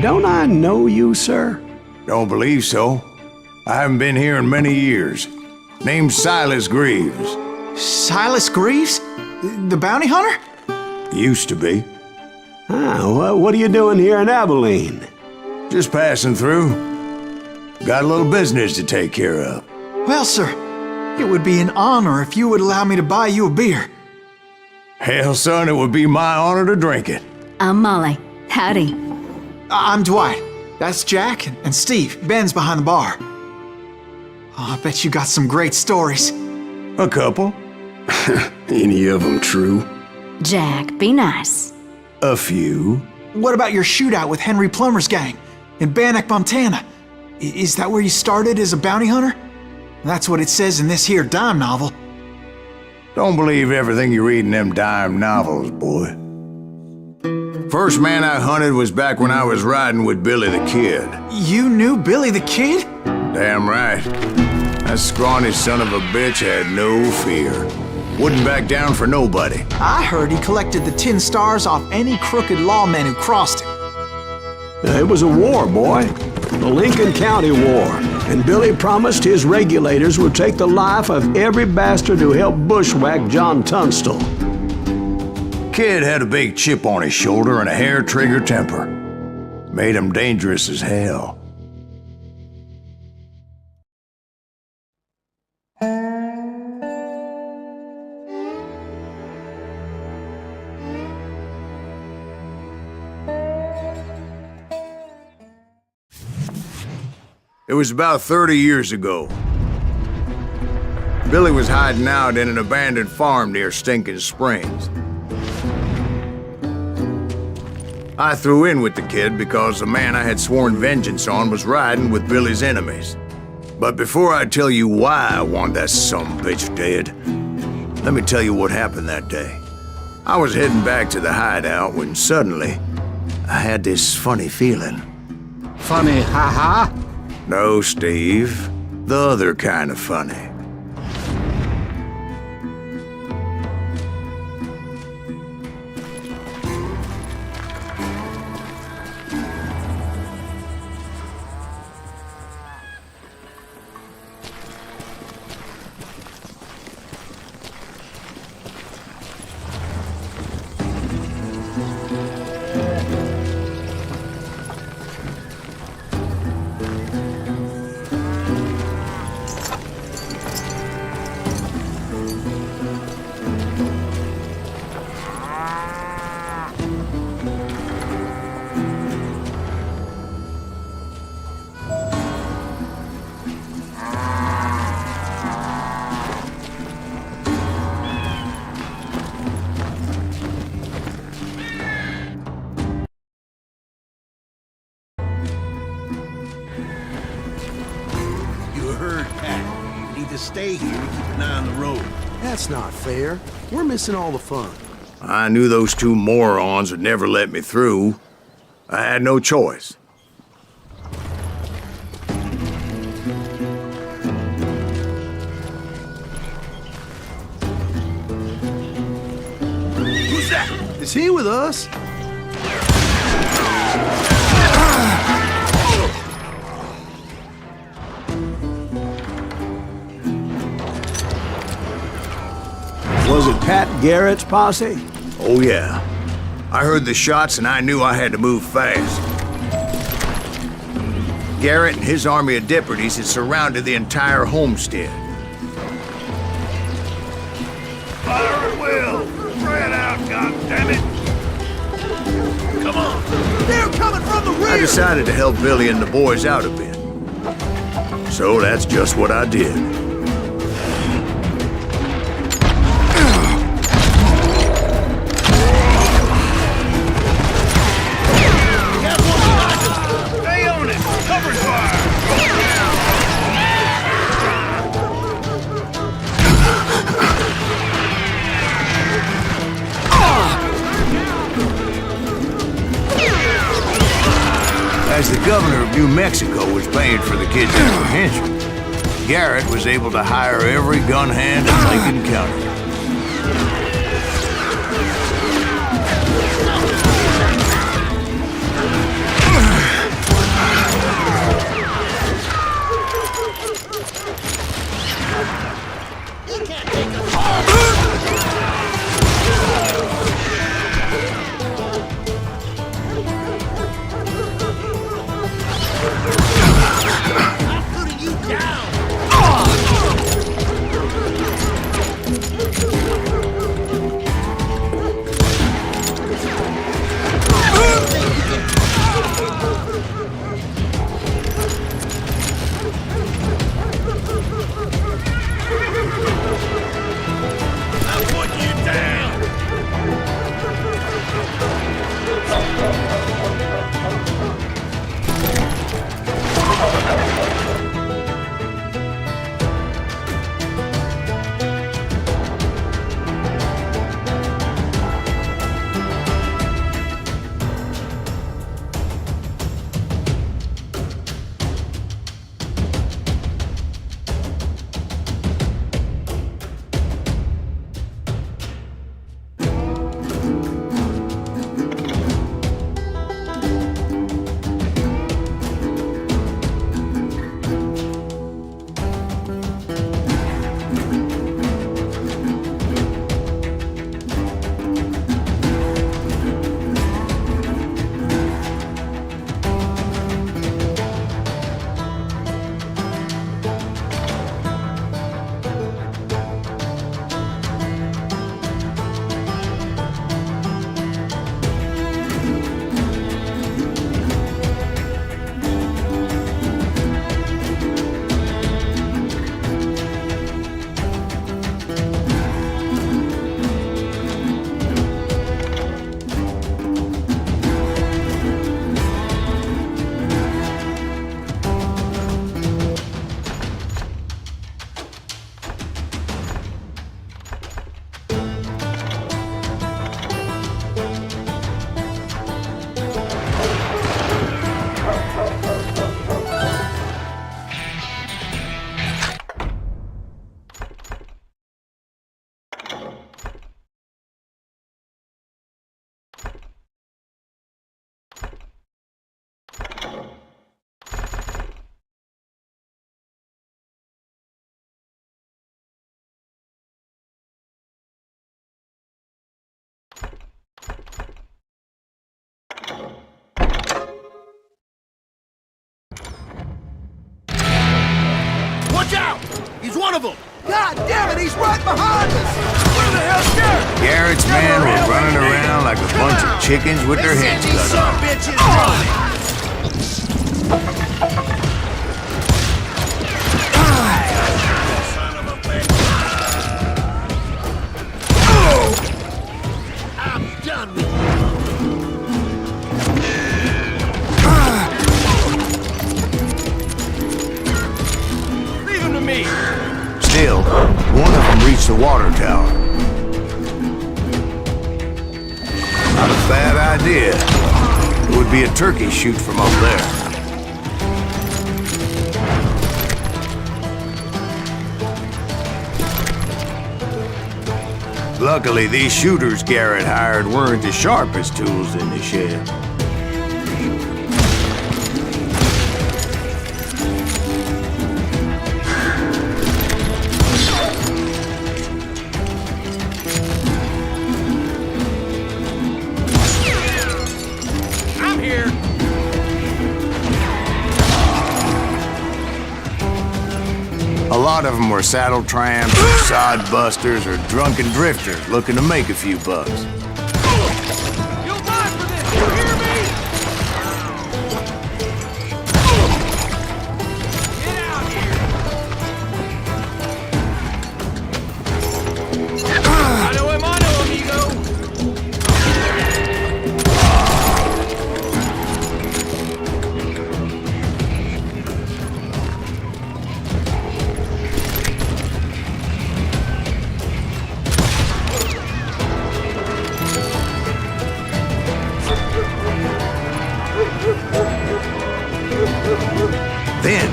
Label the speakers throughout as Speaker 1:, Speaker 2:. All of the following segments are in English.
Speaker 1: don't I know you, sir?
Speaker 2: Don't believe so. I haven't been here in many years. Name's Silas Greaves.
Speaker 3: Silas Greaves? The bounty hunter?
Speaker 2: Used to be.
Speaker 1: What are you doing here in Abilene?
Speaker 2: Just passing through. Got a little business to take care of.
Speaker 3: Well, sir, it would be an honor if you would allow me to buy you a beer.
Speaker 2: Hell, son, it would be my honor to drink it.
Speaker 4: I'm Molly. Howdy.
Speaker 3: I'm Dwight. That's Jack and Steve. Ben's behind the bar. Oh, I bet you got some great stories.
Speaker 2: A couple.
Speaker 1: Any of them true?
Speaker 4: Jack, be nice.
Speaker 2: A few.
Speaker 3: What about your shootout with Henry Plummer's gang in Bannock, Montana? Is that where you started as a bounty hunter? That's what it says in this here dime novel.
Speaker 2: Don't believe everything you read in them dime novels, boy. First man I hunted was back when I was riding with Billy the Kid.
Speaker 3: You knew Billy the Kid?
Speaker 2: Damn right. That scrawny son of a bitch had no fear. Wouldn't back down for nobody.
Speaker 3: I heard he collected the 10 stars off any crooked lawmen who crossed him.
Speaker 1: It was a war, boy. The Lincoln County War. And Billy promised his regulators would take the life of every bastard who helped bushwhack John Tunstall.
Speaker 2: Kid had a big chip on his shoulder and a hair-trigger temper. Made him dangerous as hell. It was about 30 years ago. Billy was hiding out in an abandoned farm near Stinking Springs. I threw in with the kid because the man I had sworn vengeance on was riding with Billy's enemies. But before I tell you why I want that sumbitch dead, let me tell you what happened that day. I was heading back to the hideout when suddenly I had this funny feeling.
Speaker 5: Funny, ha-ha?
Speaker 2: No, Steve. The other kind of funny.
Speaker 5: Stay here and keep an eye on the road.
Speaker 6: That's not fair. We're missing all the fun.
Speaker 2: I knew those two morons would never let me through. I had no choice.
Speaker 6: Who's that? Is he with us?
Speaker 1: Was it Pat Garrett's posse?
Speaker 2: Oh, yeah. I heard the shots and I knew I had to move fast. Garrett and his army of deputies had surrounded the entire homestead.
Speaker 5: Fire at will! Spread out, goddammit! Come on!
Speaker 6: They're coming from the rear!
Speaker 2: I decided to help Billy and the boys out a bit. So that's just what I did. As the governor of New Mexico was paying for the kid's apprehension, Garrett was able to hire every gun hand in Lincoln County.
Speaker 6: one of them! God damn it, he's right behind us! Where the hell's Garrett?
Speaker 2: Garrett's men were running around like a bunch of chickens with their heads
Speaker 6: These
Speaker 2: cut
Speaker 6: son
Speaker 2: off.
Speaker 6: of bitches running! I'm done with you. Leave him to me!
Speaker 2: Still, one of them reached the water tower. Not a bad idea. It would be a turkey shoot from up there. Luckily, these shooters Garrett hired weren't the sharpest tools in the shed.
Speaker 6: I'm here!
Speaker 2: A lot of them were saddle tramps, sod busters, or drunken drifters looking to make a few bucks.
Speaker 6: You'll die for this, you hear me? Get out here! Mano, amigo!
Speaker 2: Then,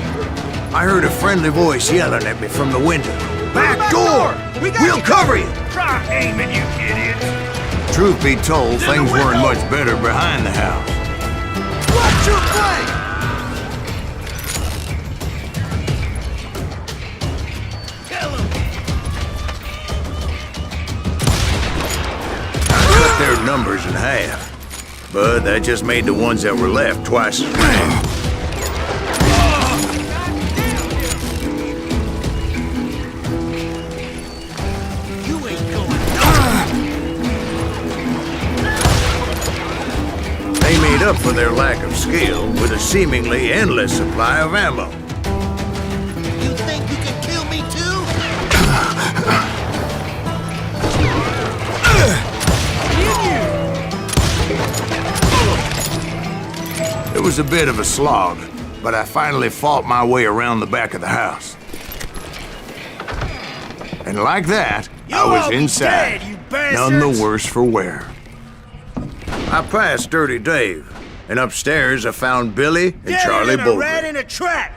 Speaker 2: I heard a friendly voice yelling at me from the window. Back door! We'll cover you!
Speaker 5: Try aiming, you idiots!
Speaker 2: Truth be told, things weren't much better behind the house.
Speaker 6: Watch your play! Kill him!
Speaker 2: I cut their numbers in half, but that just made the ones that were left twice as many.
Speaker 6: You ain't going nowhere!
Speaker 2: They made up for their lack of skill with a seemingly endless supply of ammo.
Speaker 6: You think you can kill me too?
Speaker 2: It was a bit of a slog, but I finally fought my way around the back of the house. And like that, I was
Speaker 5: all be
Speaker 2: inside,
Speaker 5: dead, you
Speaker 2: none the
Speaker 5: bastards!
Speaker 2: worse for wear. I passed Dirty Dave, and upstairs I found Billy and
Speaker 5: Dead
Speaker 2: Charlie
Speaker 5: in a rat
Speaker 2: Bowlby.
Speaker 5: in a trap!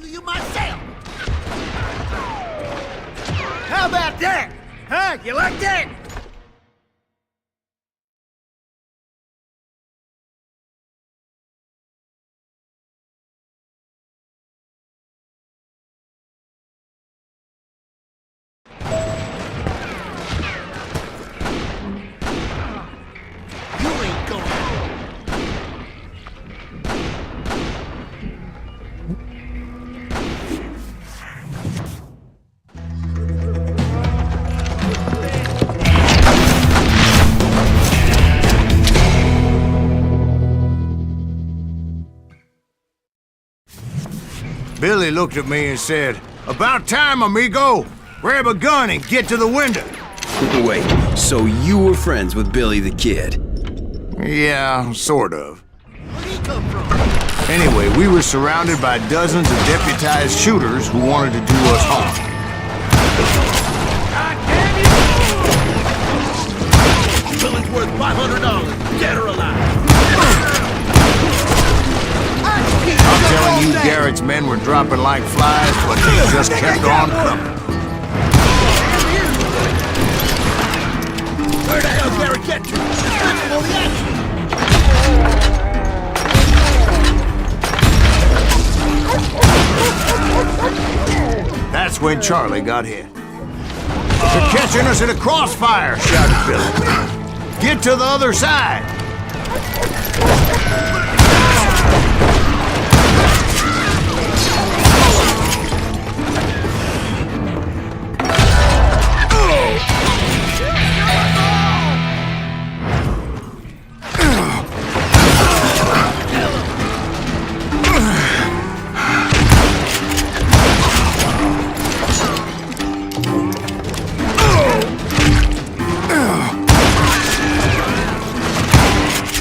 Speaker 6: You myself! How about that? Huh? You like that?
Speaker 2: Billy looked at me and said, "About time, amigo! Grab a gun and get to the window."
Speaker 7: Wait, so you were friends with Billy the Kid?
Speaker 2: Yeah, sort of. Anyway, we were surrounded by dozens of deputized shooters who wanted to do us harm.
Speaker 5: God damn you! Billy's worth $500, dead or alive.
Speaker 2: I'm telling you, Garrett's men were dropping like flies, but they just kept on coming.
Speaker 5: Where the hell Garrett get to? That's all the action!
Speaker 2: That's when Charlie got hit. "They're catching us in a crossfire!" shouted Billy. "Get to the other side!"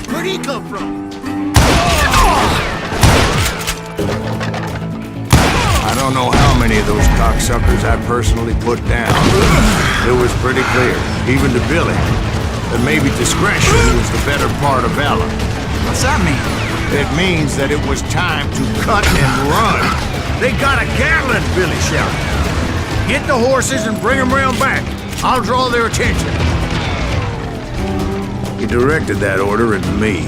Speaker 5: Where'd he come from?
Speaker 2: I don't know how many of those cocksuckers I personally put down. It was pretty clear, even to Billy, that maybe discretion was the better part of valor.
Speaker 3: What's that mean?
Speaker 2: It means that it was time to cut and run. "They got a Gatling!" Billy shouted. "Get the horses and bring them round back. I'll draw their attention." He directed that order at me,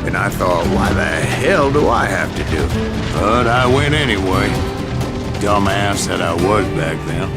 Speaker 2: and I thought, why the hell do I have to do? But I went anyway. Dumbass that I was back then.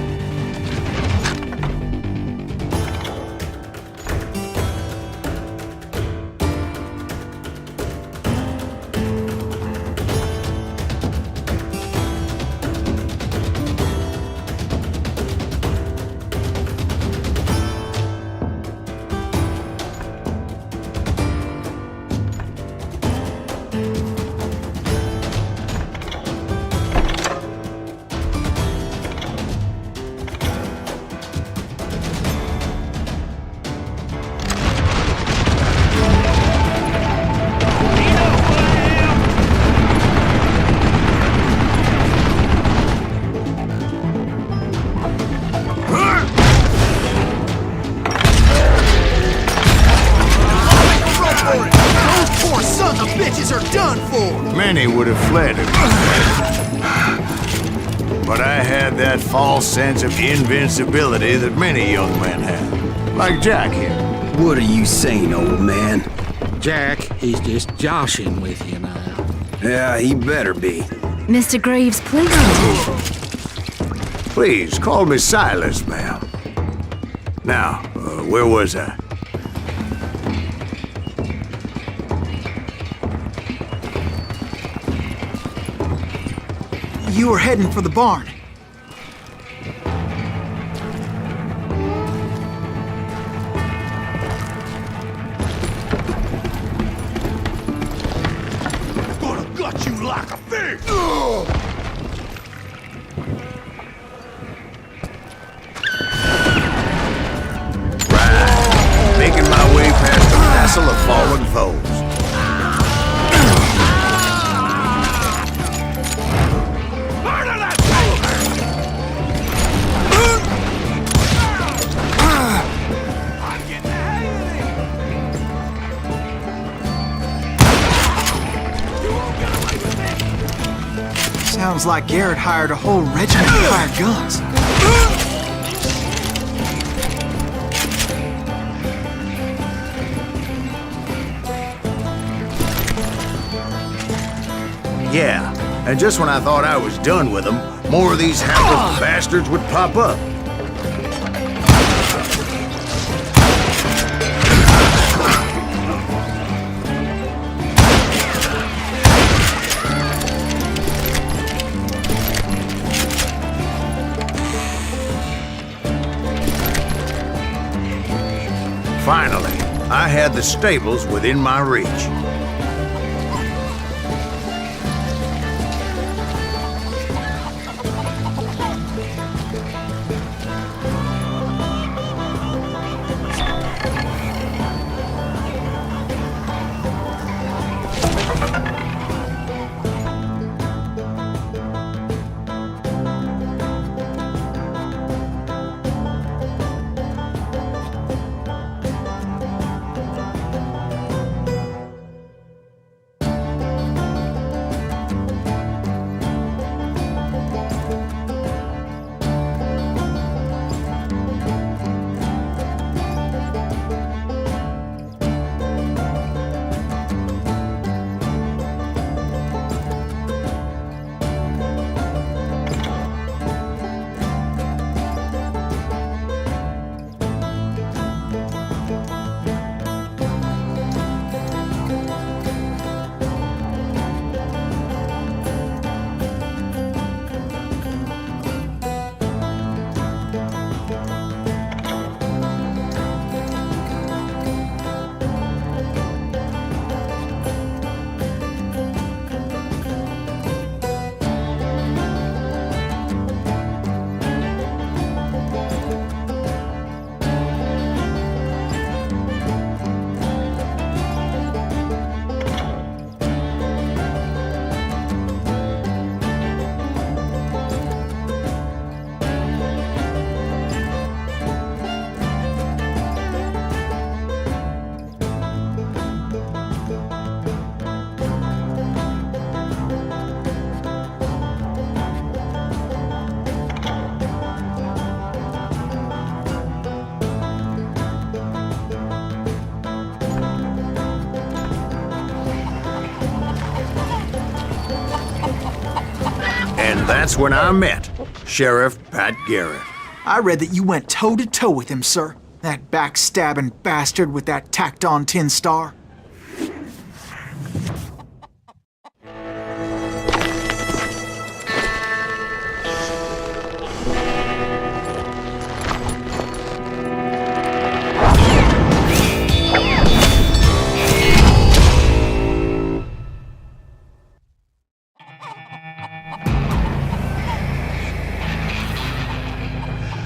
Speaker 6: Those poor sons of bitches are done for!
Speaker 2: Many would have fled him. But I had that false sense of invincibility that many young men have. Like Jack here.
Speaker 7: What are you saying, old man?
Speaker 8: Jack, he's just joshing with you now.
Speaker 7: Yeah, he better be.
Speaker 4: Mr. Greaves, please don't.
Speaker 2: Please, call me Silas, ma'am. Now, where was I?
Speaker 3: You were heading for the barn.
Speaker 5: Gonna gut you like a fish!
Speaker 2: Right. Making my way past a vessel of fallen foes.
Speaker 3: Sounds like Garrett hired a whole regiment of hired guns.
Speaker 2: Yeah, and just when I thought I was done with them, more of these hapless bastards would pop up. Finally, I had the stables within my reach. And that's when I met Sheriff Pat Garrett.
Speaker 3: I read that you went toe-to-toe with him, sir. That backstabbing bastard with that tacked-on tin star.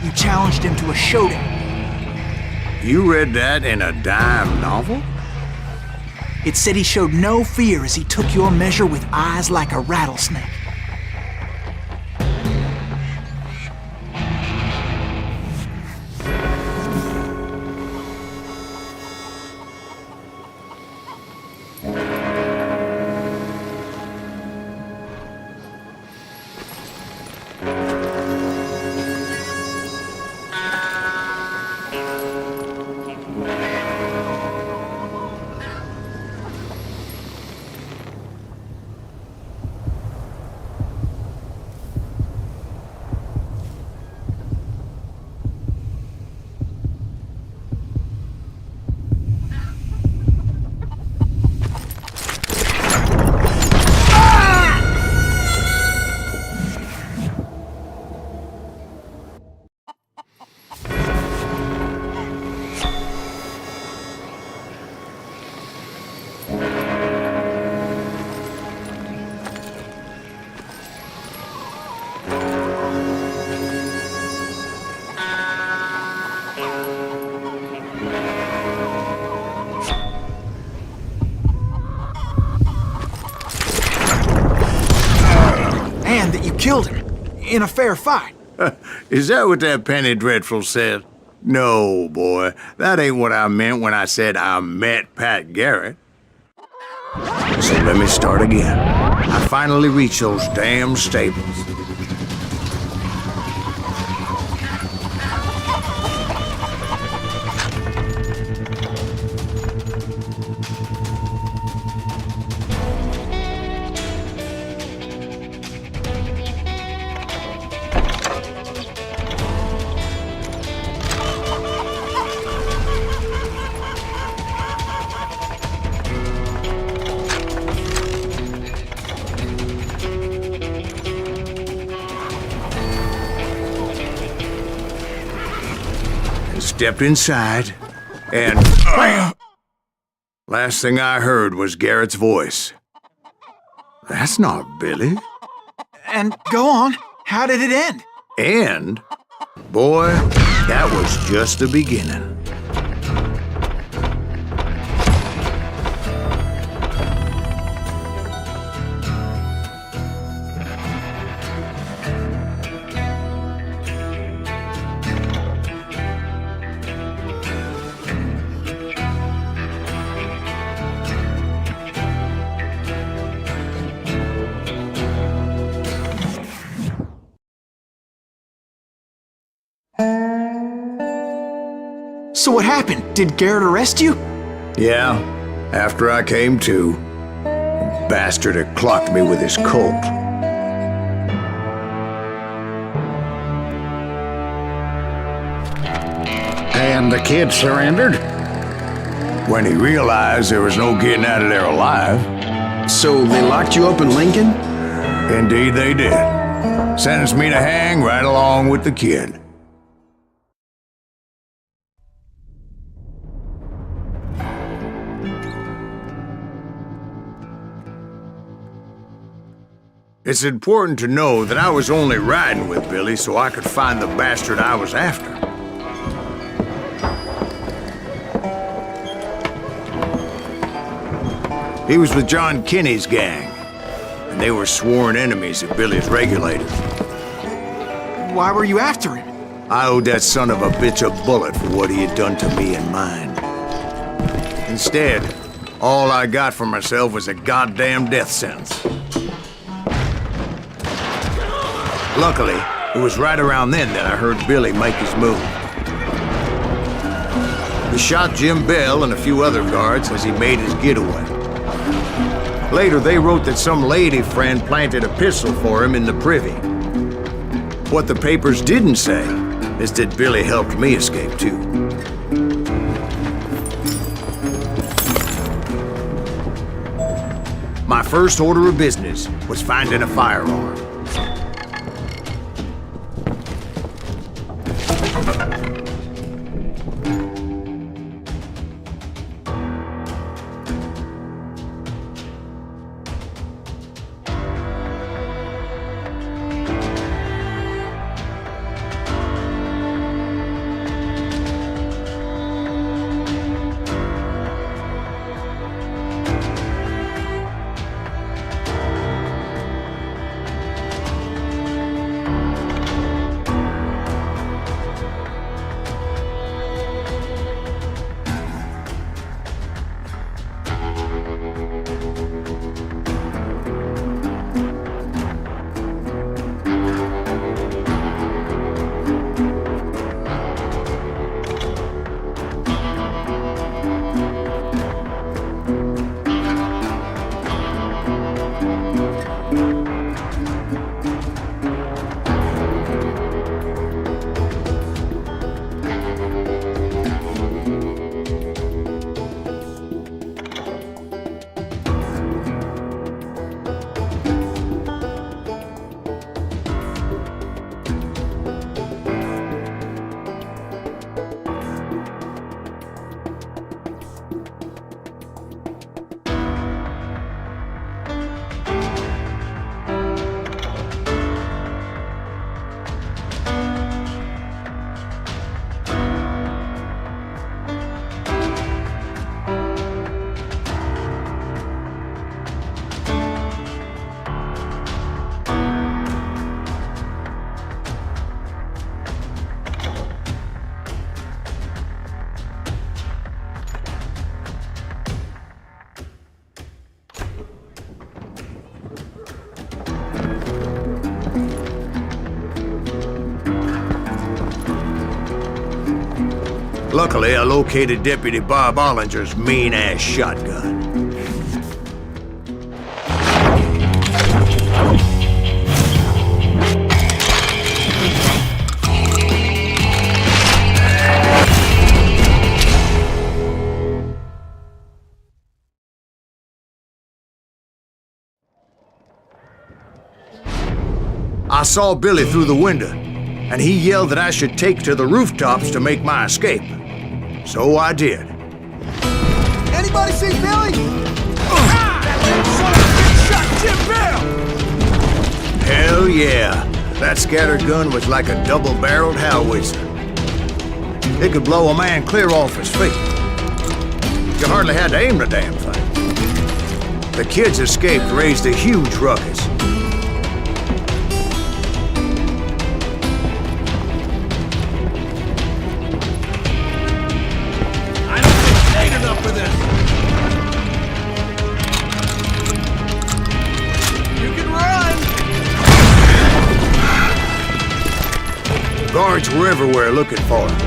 Speaker 3: You challenged him to a showdown.
Speaker 2: You read that in a dime novel?
Speaker 3: It said he showed no fear as he took your measure with eyes like a rattlesnake. And that you killed him in a fair fight.
Speaker 2: Is that what that Penny Dreadful said? No, boy. That ain't what I meant when I said I met Pat Garrett. So let me start again. I finally reached those damn stables. Stepped inside, and bam! Last thing I heard was Garrett's voice. That's not Billy.
Speaker 3: And go on, how did it end?
Speaker 2: And, boy, that was just the beginning.
Speaker 3: So what happened? Did Garrett arrest you?
Speaker 2: Yeah, after I came to, the bastard had clocked me with his Colt.
Speaker 8: And the kid surrendered?
Speaker 2: When he realized there was no getting out of there alive.
Speaker 7: So they locked you up in Lincoln?
Speaker 2: Indeed they did. Sentenced me to hang right along with the kid. It's important to know that I was only riding with Billy so I could find the bastard I was after. He was with John Kinney's gang, and they were sworn enemies of Billy's regulators.
Speaker 3: Why were you after him?
Speaker 2: I owed that son of a bitch a bullet for what he had done to me and mine. Instead, all I got for myself was a goddamn death sentence. Luckily, it was right around then that I heard Billy make his move. He shot Jim Bell and a few other guards as he made his getaway. Later, they wrote that some lady friend planted a pistol for him in the privy. What the papers didn't say is that Billy helped me escape, too. My first order of business was finding a firearm. Luckily, I located Deputy Bob Ollinger's mean-ass shotgun. I saw Billy through the window, and he yelled that I should take to the rooftops to make my escape. So I did.
Speaker 6: Anybody see Billy?
Speaker 2: Hell yeah. That scattergun was like a double-barreled howitzer. It could blow a man clear off his feet. You hardly had to aim the damn thing. The kids escaped raised a huge ruckus. Guards were everywhere looking for him.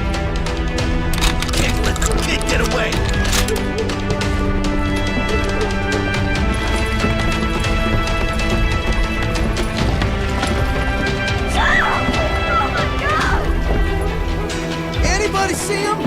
Speaker 5: Can't let the kid get away.
Speaker 6: Anybody see him?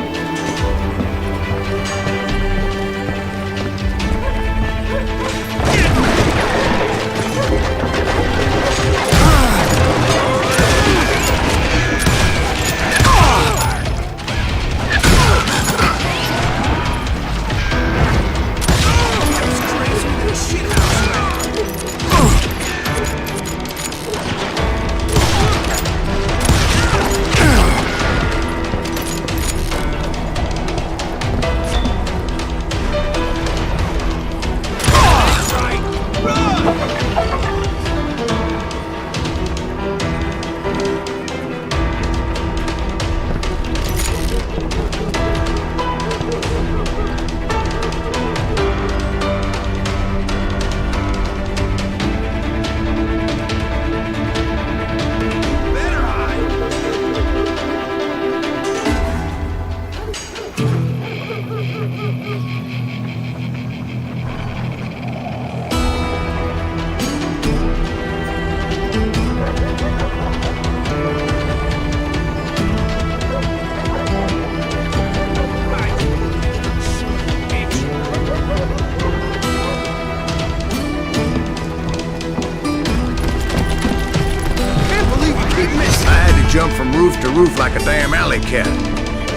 Speaker 2: jump from roof to roof like a damn alley cat.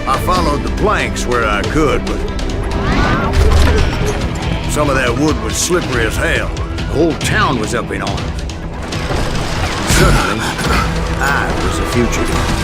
Speaker 2: I followed the planks where I could, but some of that wood was slippery as hell. The whole town was up in arms. Suddenly, I was a fugitive.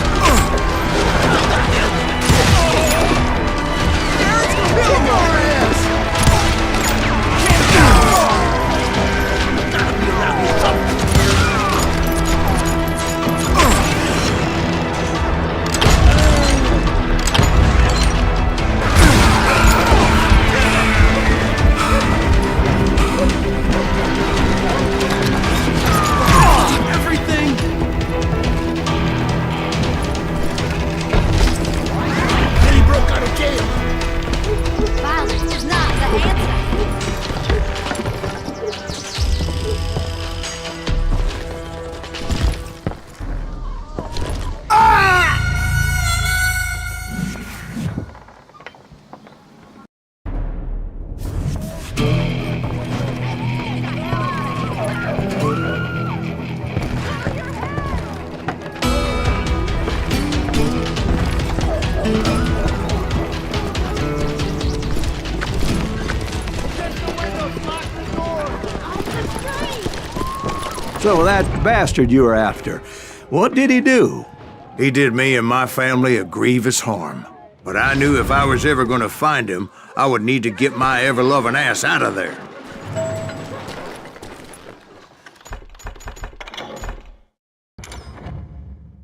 Speaker 1: So that bastard you were after, what did he do?
Speaker 2: He did me and my family a grievous harm. But I knew if I was ever gonna find him, I would need to get my ever-loving ass out of there.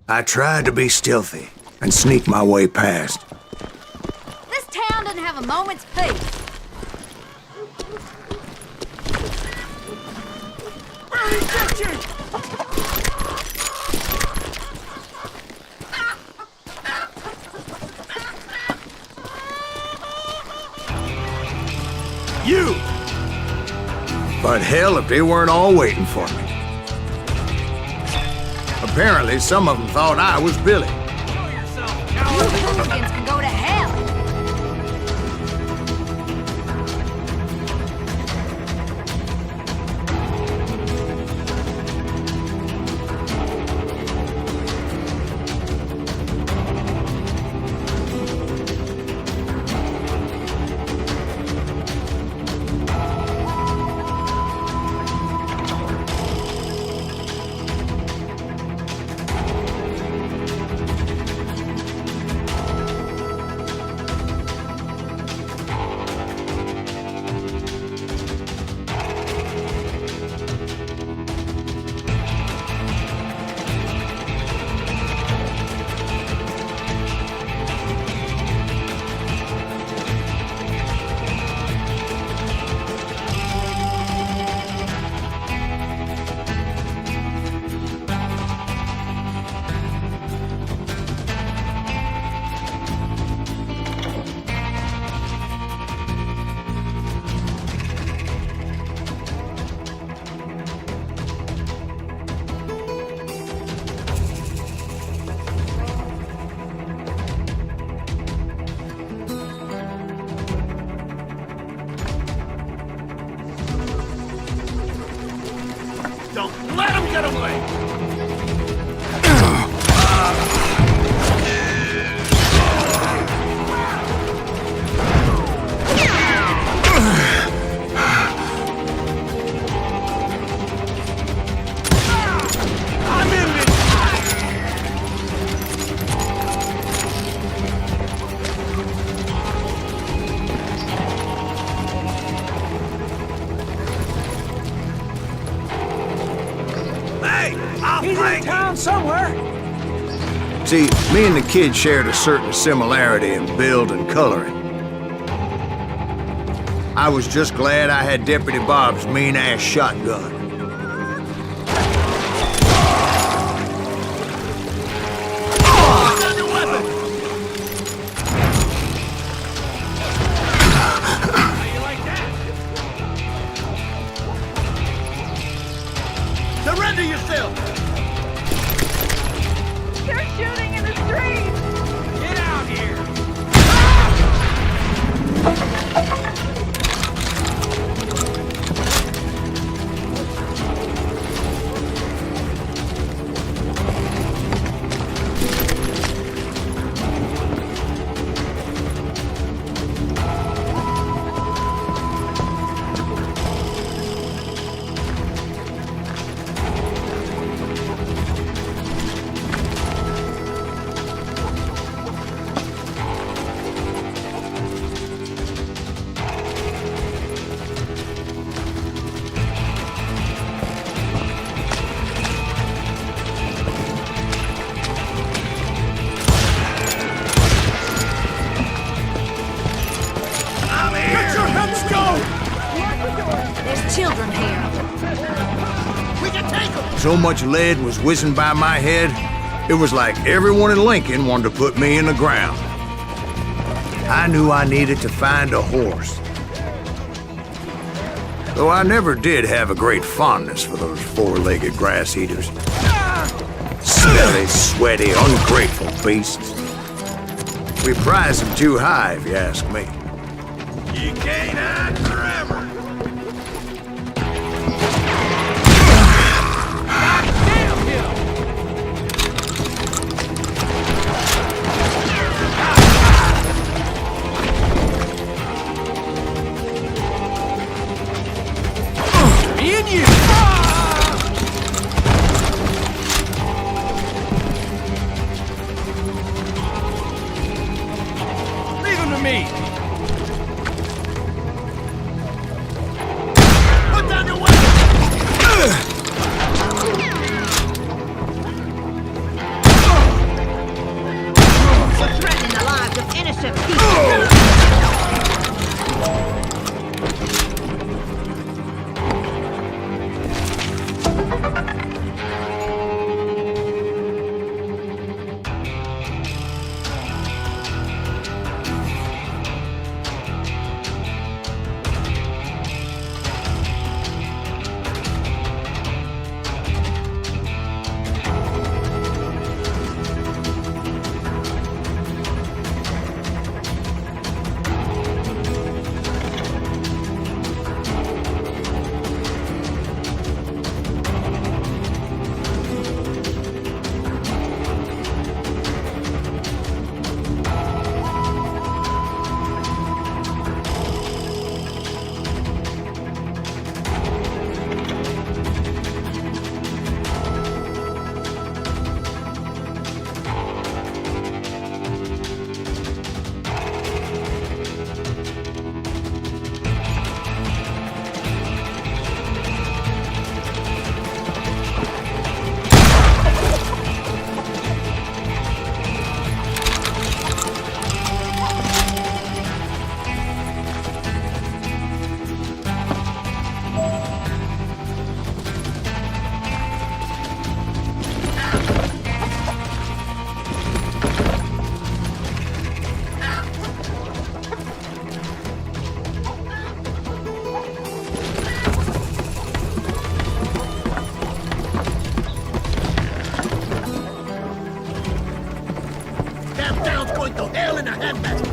Speaker 2: I tried to be stealthy and sneak my way past.
Speaker 4: This town doesn't have a moment's peace.
Speaker 2: You! But hell, if they weren't all waiting for me. Apparently, some of them thought I was Billy.
Speaker 4: You hooligans can go to hell.
Speaker 5: Don't let him get away!
Speaker 6: He's in town somewhere.
Speaker 2: See, me and the kid shared a certain similarity in build and coloring. I was just glad I had Deputy Bob's mean-ass shotgun.
Speaker 5: Surrender yourself!
Speaker 9: They're shooting in the street!
Speaker 5: Get out here!
Speaker 2: so much lead was whizzing by my head, it was like everyone in Lincoln wanted to put me in the ground. I knew I needed to find a horse. Though I never did have a great fondness for those four-legged grass eaters. Smelly, sweaty, ungrateful beasts. We prize them too high, if you ask me.
Speaker 5: You can't hide forever. Me and you. Leave him to me. Put down your weapon.
Speaker 4: You're threatening the lives of innocent people.
Speaker 5: Damn town's going to hell in a handbasket.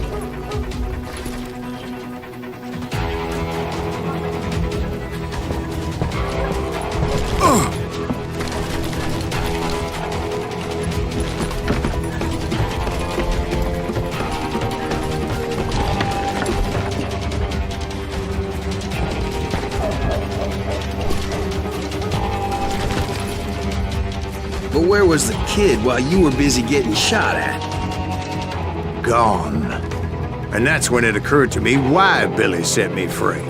Speaker 7: But where was the kid while you were busy getting shot at?
Speaker 2: Gone. And that's when it occurred to me why Billy set me free.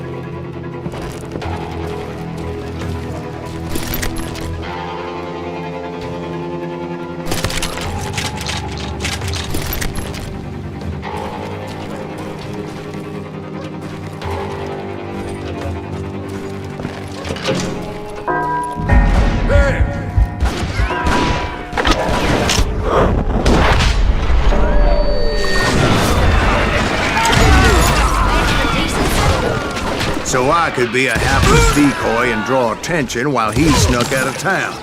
Speaker 2: So I could be a hapless decoy and draw attention while he snuck out of town.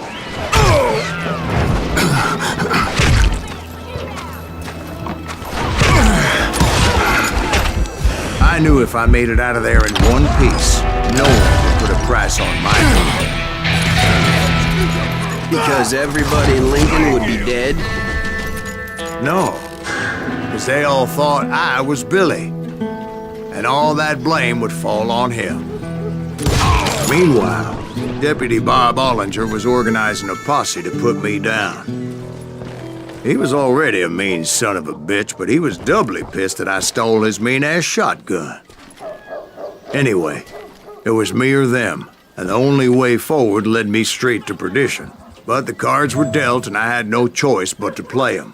Speaker 2: I knew if I made it out of there in one piece, no one would put a price on my life.
Speaker 7: Because everybody in Lincoln would be dead?
Speaker 2: No, because they all thought I was Billy. And all that blame would fall on him. Meanwhile, Deputy Bob Ollinger was organizing a posse to put me down. He was already a mean son of a bitch, but he was doubly pissed that I stole his mean-ass shotgun. Anyway, it was me or them, and the only way forward led me straight to perdition. But the cards were dealt, and I had no choice but to play them.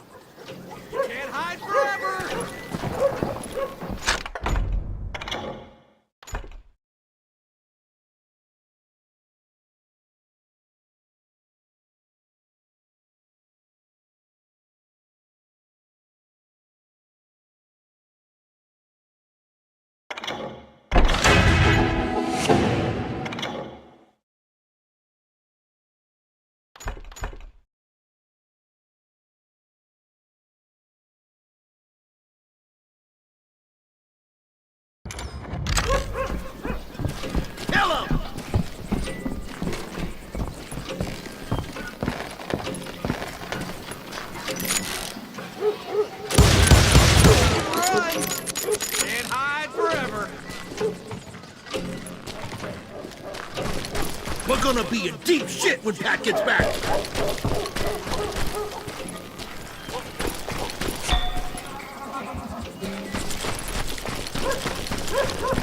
Speaker 5: gonna be in deep shit when Pat gets back.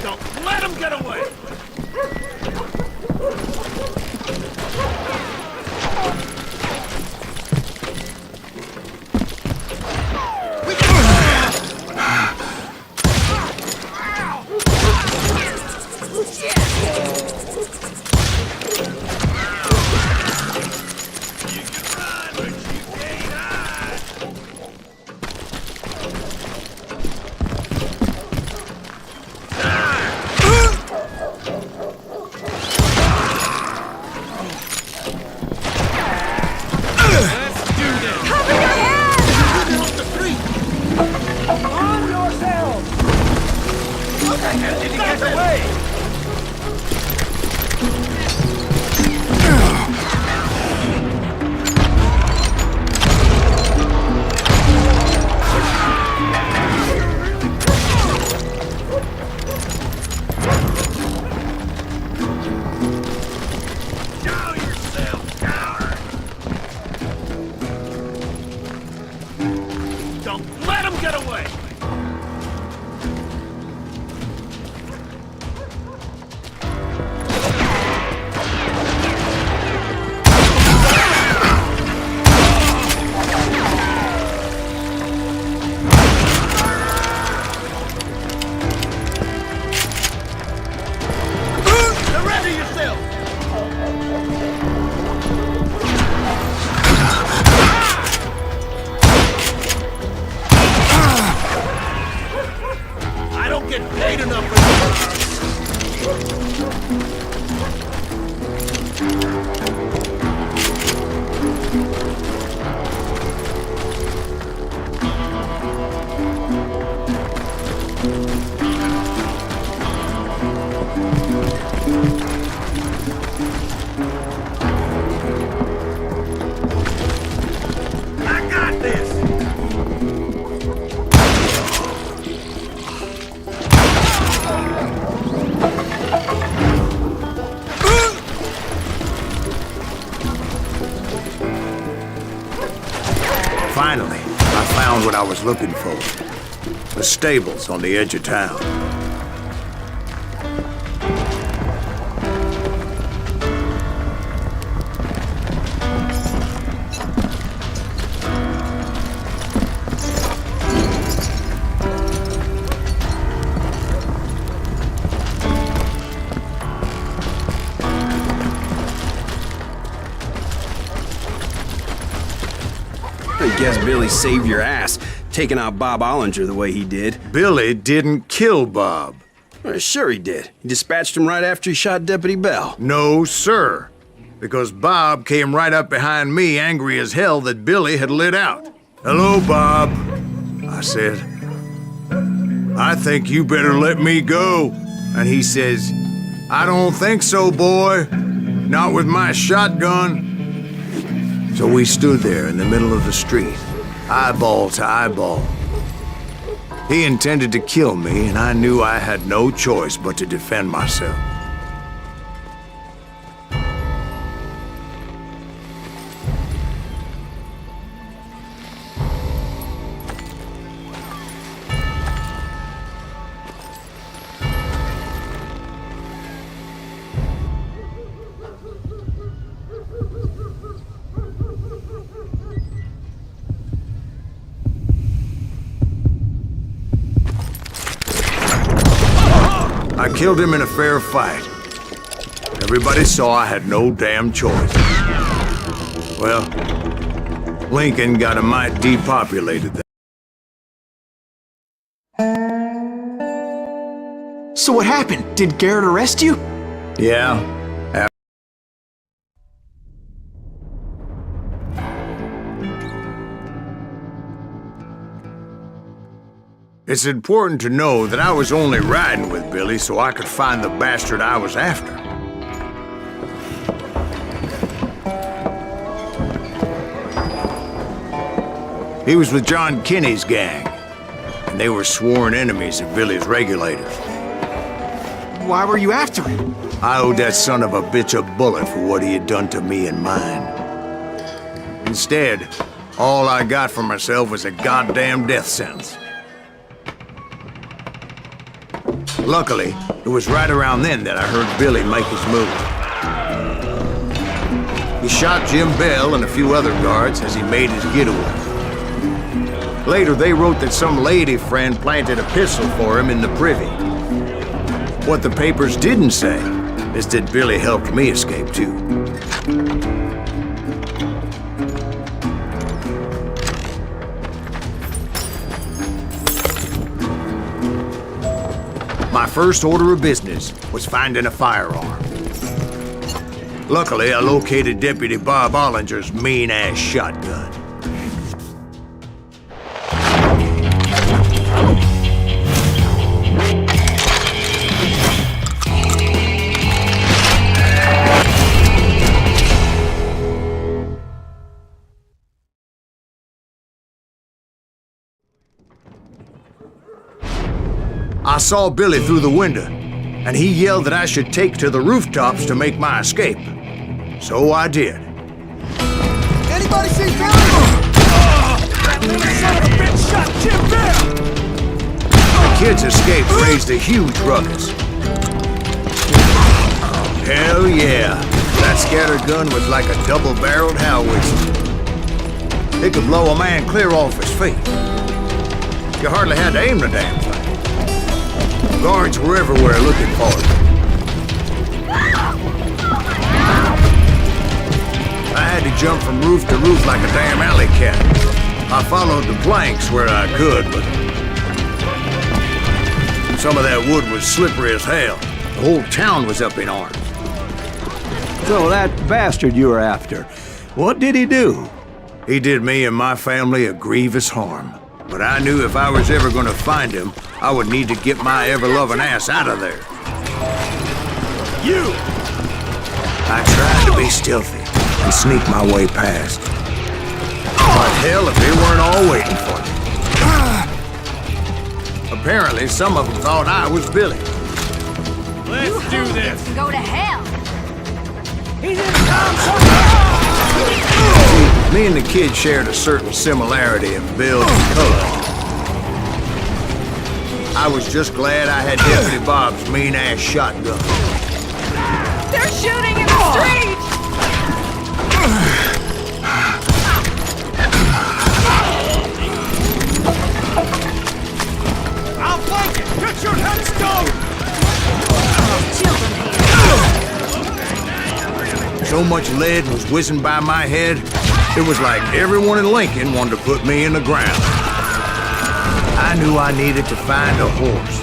Speaker 5: Don't let him get away! Don't let him get away! Surrender yourself! I don't get paid enough for I got this!
Speaker 2: Finally, I found what I was looking for. The stables on the edge of town.
Speaker 7: I guess Billy saved your ass, taking out Bob Ollinger the way he did.
Speaker 2: Billy didn't kill Bob.
Speaker 7: Well, sure he did. He dispatched him right after he shot Deputy Bell.
Speaker 2: No, sir. Because Bob came right up behind me, angry as hell that Billy had lit out. "Hello, Bob," I said. "I think you better let me go." And he says, "I don't think so, boy. Not with my shotgun." So we stood there in the middle of the street, eyeball to eyeball. He intended to kill me, and I knew I had no choice but to defend myself. I killed him in a fair fight. Everybody saw I had no damn choice. Well, Lincoln got a mite depopulated then.
Speaker 3: So what happened? Did Garrett arrest you?
Speaker 2: Yeah. It's important to know that I was only riding with Billy so I could find the bastard I was after. He was with John Kinney's gang, and they were sworn enemies of Billy's regulators.
Speaker 3: Why were you after him?
Speaker 2: I owed that son of a bitch a bullet for what he had done to me and mine. Instead, all I got for myself was a goddamn death sentence. Luckily, it was right around then that I heard Billy make his move. He shot Jim Bell and a few other guards as he made his getaway. Later, they wrote that some lady friend planted a pistol for him in the privy. What the papers didn't say is that Billy helped me escape too. My first order of business was finding a firearm. Luckily, I located Deputy Bob Ollinger's mean-ass shotgun. I saw Billy through the window, and he yelled that I should take to the rooftops to make my escape. So I did.
Speaker 6: Anybody see Billy? That little son of a bitch shot Jim Bell!
Speaker 2: The kid's escape raised a huge ruckus. Hell yeah, that scatter gun was like a double-barreled howitzer. It could blow a man clear off his feet. You hardly had to aim the damn thing. Guards were everywhere looking for it. I had to jump from roof to roof like a damn alley cat. I followed the planks where I could, but some of that wood was slippery as hell. The whole town was up in arms.
Speaker 1: So that bastard you were after, what did he do?
Speaker 2: He did me and my family a grievous harm. But I knew if I was ever gonna find him, I would need to get my ever-loving ass out of there.
Speaker 6: You!
Speaker 2: I tried to be stealthy and sneak my way past. But hell, if they weren't all waiting for me. Apparently, some of them thought I was Billy.
Speaker 6: Let's do this!
Speaker 4: Can go to hell.
Speaker 6: He's in town
Speaker 2: Me and the kid shared a certain similarity in build and color. I was just glad I had Deputy Bob's mean-ass shotgun.
Speaker 9: They're shooting in the street!
Speaker 6: I'll flank it! Get your head stone!
Speaker 2: So much lead was whizzing by my head, it was like everyone in Lincoln wanted to put me in the ground. I knew I needed to find a horse.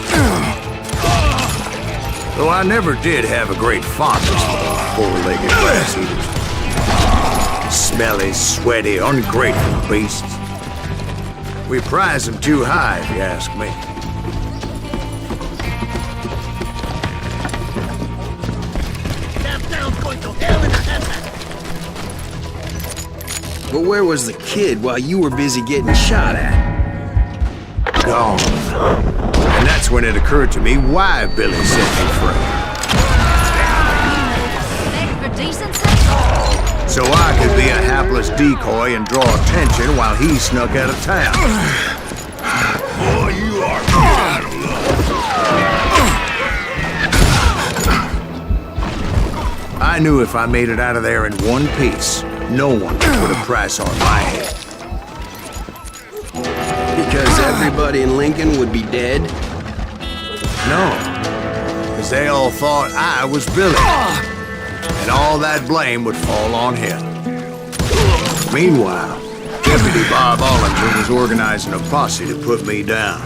Speaker 2: Though I never did have a great fondness for those four-legged grass eaters. Smelly, sweaty, ungrateful beasts. We prize them too high, if you ask me.
Speaker 7: But where was the kid while you were busy getting shot at?
Speaker 2: Gone. And that's when it occurred to me why Billy set me free.
Speaker 4: For decency?
Speaker 2: So I could be a hapless decoy and draw attention while he snuck out of town.
Speaker 5: Boy, you are out of luck.
Speaker 2: I knew if I made it out of there in one piece, no one could put a price on my head.
Speaker 7: Because everybody in Lincoln would be dead?
Speaker 2: No, because they all thought I was Billy. And all that blame would fall on him. Meanwhile, Deputy Bob Ollinger was organizing a posse to put me down.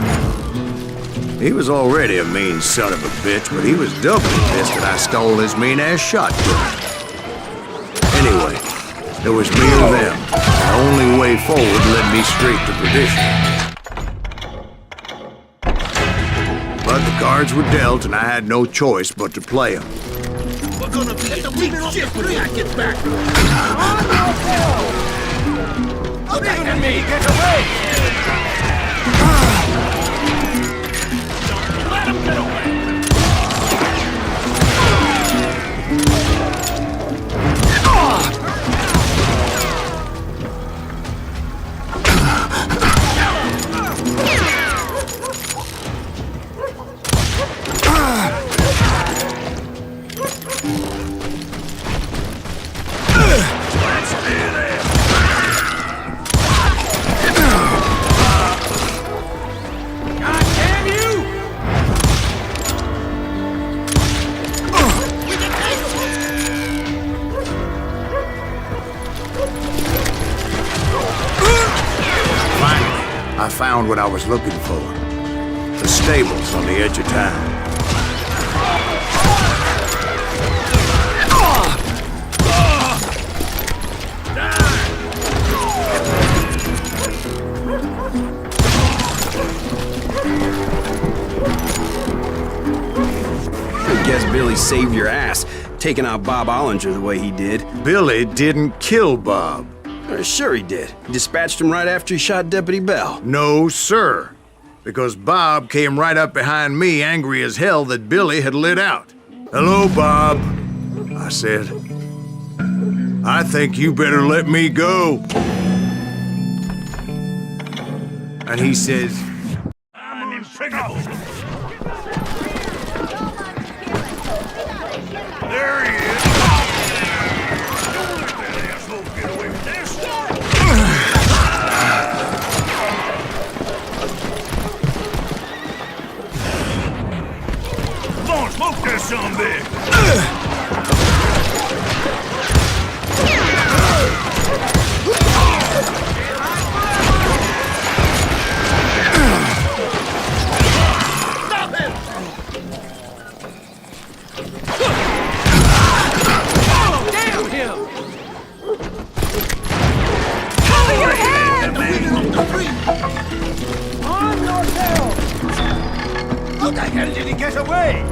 Speaker 2: He was already a mean son of a bitch, but he was doubly pissed that I stole his mean-ass shotgun. Anyway, there was me and them. The only way forward led me straight to perdition. But the cards were dealt, and I had no choice but to play them.
Speaker 5: We're gonna be in the big shit when Jack gets back.
Speaker 6: Back to me! Get away!
Speaker 5: Let him get away.
Speaker 2: I found what I was looking for. The stables on the edge of town.
Speaker 7: I guess Billy saved your ass, taking out Bob Ollinger the way he did.
Speaker 2: Billy didn't kill Bob.
Speaker 7: Sure he did. He dispatched him right after he shot Deputy Bell.
Speaker 2: No, sir. Because Bob came right up behind me, angry as hell that Billy had lit out. "Hello, Bob," I said. "I think you better let me go." And he says,
Speaker 5: I'm impregnable. There he is. Don't let that asshole get away with this. Come on, smoke that sumbitch.
Speaker 6: How the hell did he get away?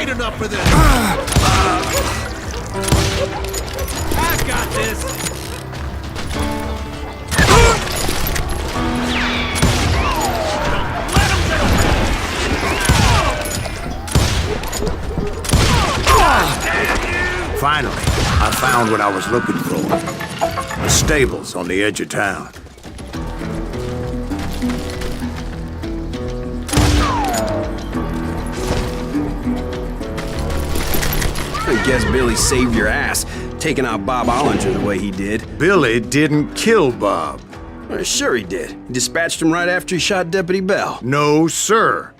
Speaker 5: Enough for this. I've got this. Let him get away.
Speaker 2: finally, I found what I was looking for. The stables on the edge of town.
Speaker 7: I guess Billy saved your ass, taking out Bob Ollinger the way he did.
Speaker 2: Billy didn't kill Bob.
Speaker 7: Sure he did. He dispatched him right after he shot Deputy Bell.
Speaker 2: No, sir.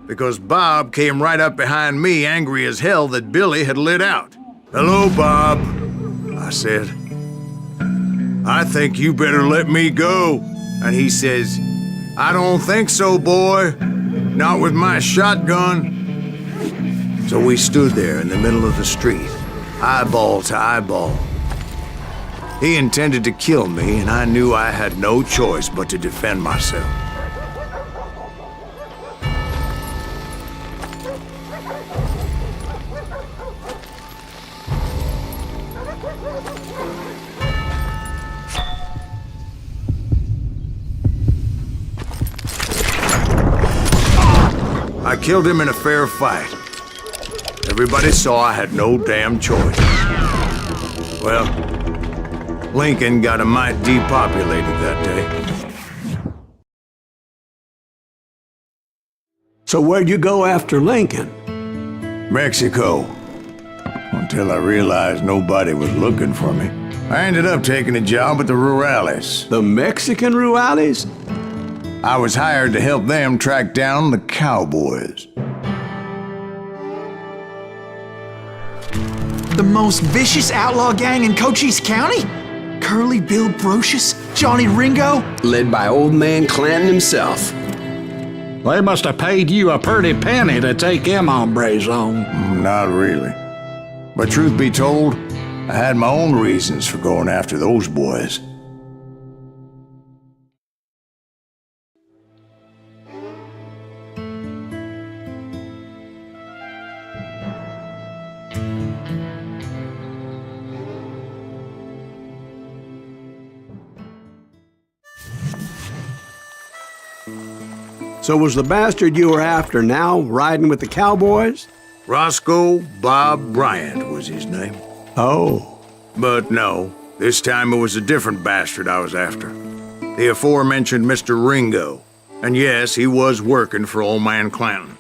Speaker 2: Because Bob came right up behind me, angry as hell that Billy had lit out. "Hello, Bob," I said. "I think you better let me go." And he says, "I don't think so, boy. Not with my shotgun." So we stood there in the middle of the street, eyeball to eyeball. He intended to kill me, and I knew I had no choice but to defend myself. I killed him in a fair fight. Everybody saw I had no damn choice. Well, Lincoln got a mite depopulated that day.
Speaker 1: So where'd you go after Lincoln?
Speaker 2: Mexico. Until I realized nobody was looking for me. I ended up taking a job at the Rurales.
Speaker 1: The Mexican Rurales?
Speaker 2: I was hired to help them track down the cowboys.
Speaker 3: The most vicious outlaw gang in Cochise County? Curly Bill Brocious? Johnny Ringo?
Speaker 7: Led by old man Clanton himself.
Speaker 8: They must have paid you a pretty penny to take them hombres on.
Speaker 2: Not really. But truth be told, I had my own reasons for going after those boys.
Speaker 1: So was the bastard you were after now riding with the cowboys?
Speaker 2: Roscoe Bob Bryant was his name.
Speaker 1: Oh.
Speaker 2: But no, this time it was a different bastard I was after. The aforementioned Mr. Ringo. And yes, he was working for old man Clanton.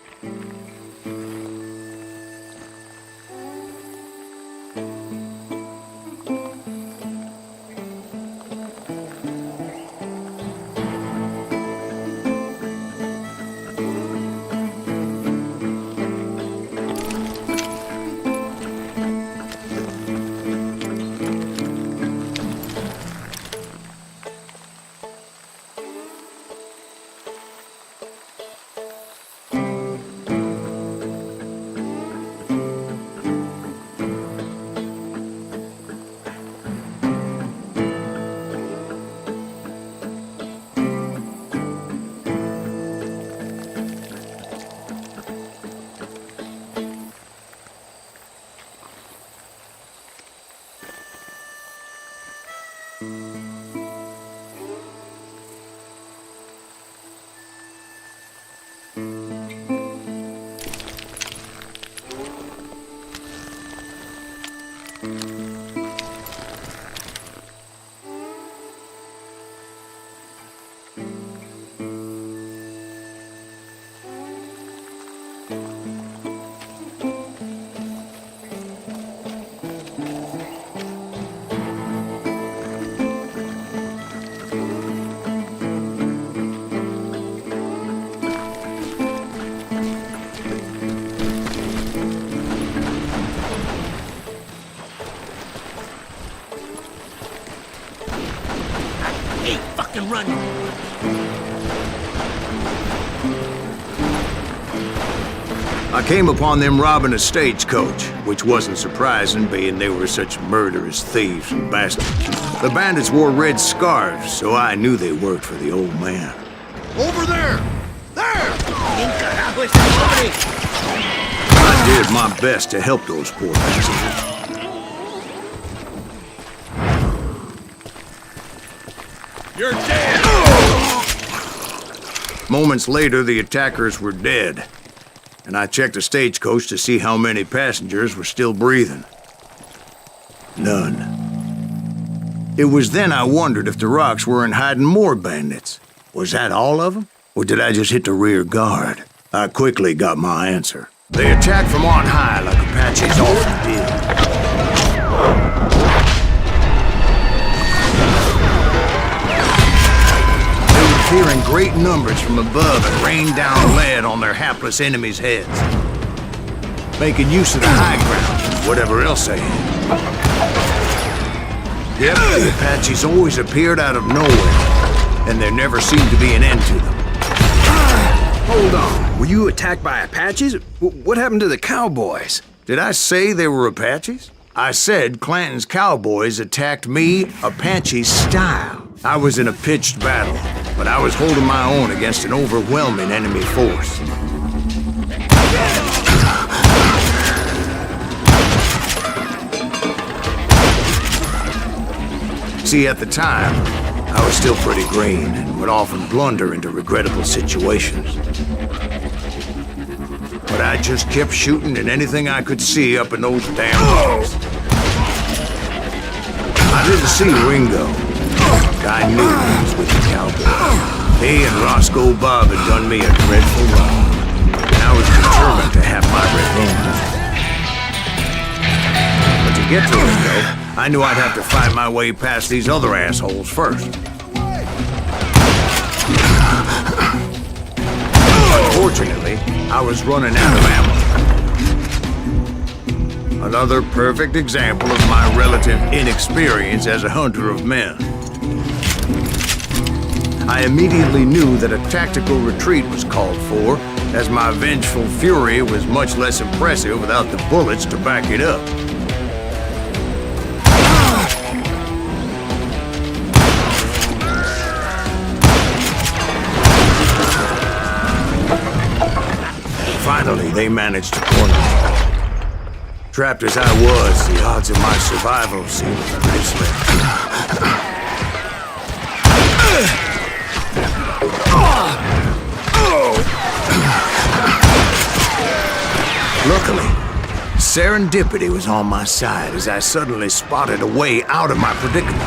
Speaker 2: I came upon them robbing a stagecoach, which wasn't surprising, being they were such murderous thieves and bastards. The bandits wore red scarves, so I knew they worked for the old man.
Speaker 5: Over there! There!
Speaker 2: I did my best to help those poor bastards.
Speaker 5: You're dead!
Speaker 2: Moments later, the attackers were dead, and I checked the stagecoach to see how many passengers were still breathing. None. It was then I wondered if the rocks weren't hiding more bandits. Was that all of them? Or did I just hit the rear guard? I quickly got my answer. They attacked from on high like Apaches often did. Appear in great numbers from above and rain down lead on their hapless enemies' heads, making use of the high ground and whatever else they had. Yep, the Apaches always appeared out of nowhere, and there never seemed to be an end to them.
Speaker 7: Hold on. Were you attacked by Apaches? What happened to the cowboys?
Speaker 2: Did I say they were Apaches? I said Clanton's cowboys attacked me Apache style. I was in a pitched battle, but I was holding my own against an overwhelming enemy force. See, at the time, I was still pretty green and would often blunder into regrettable situations. but I just kept shooting at anything I could see up in those damn trees. I didn't see Ringo. I knew he was with the cowboy. He and Roscoe Bob had done me a dreadful wrong, and I was determined to have my revenge. But to get to Ringo, I knew I'd have to fight my way past these other assholes first. Unfortunately, I was running out of ammo. Another perfect example of my relative inexperience as a hunter of men. I immediately knew that a tactical retreat was called for, as my vengeful fury was much less impressive without the bullets to back it up. Finally, they managed to corner me. Trapped as I was, the odds of my survival seemed pretty slim. Luckily, serendipity was on my side as I suddenly spotted a way out of my predicament.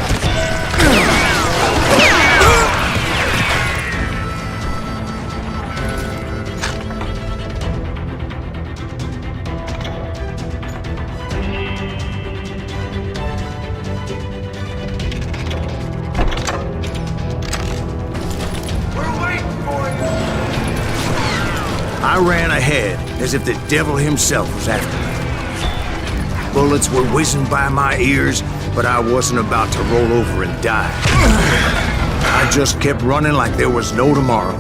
Speaker 2: I ran ahead as if the devil himself was after me. Bullets were whizzing by my ears, but I wasn't about to roll over and die. I just kept running like there was no tomorrow.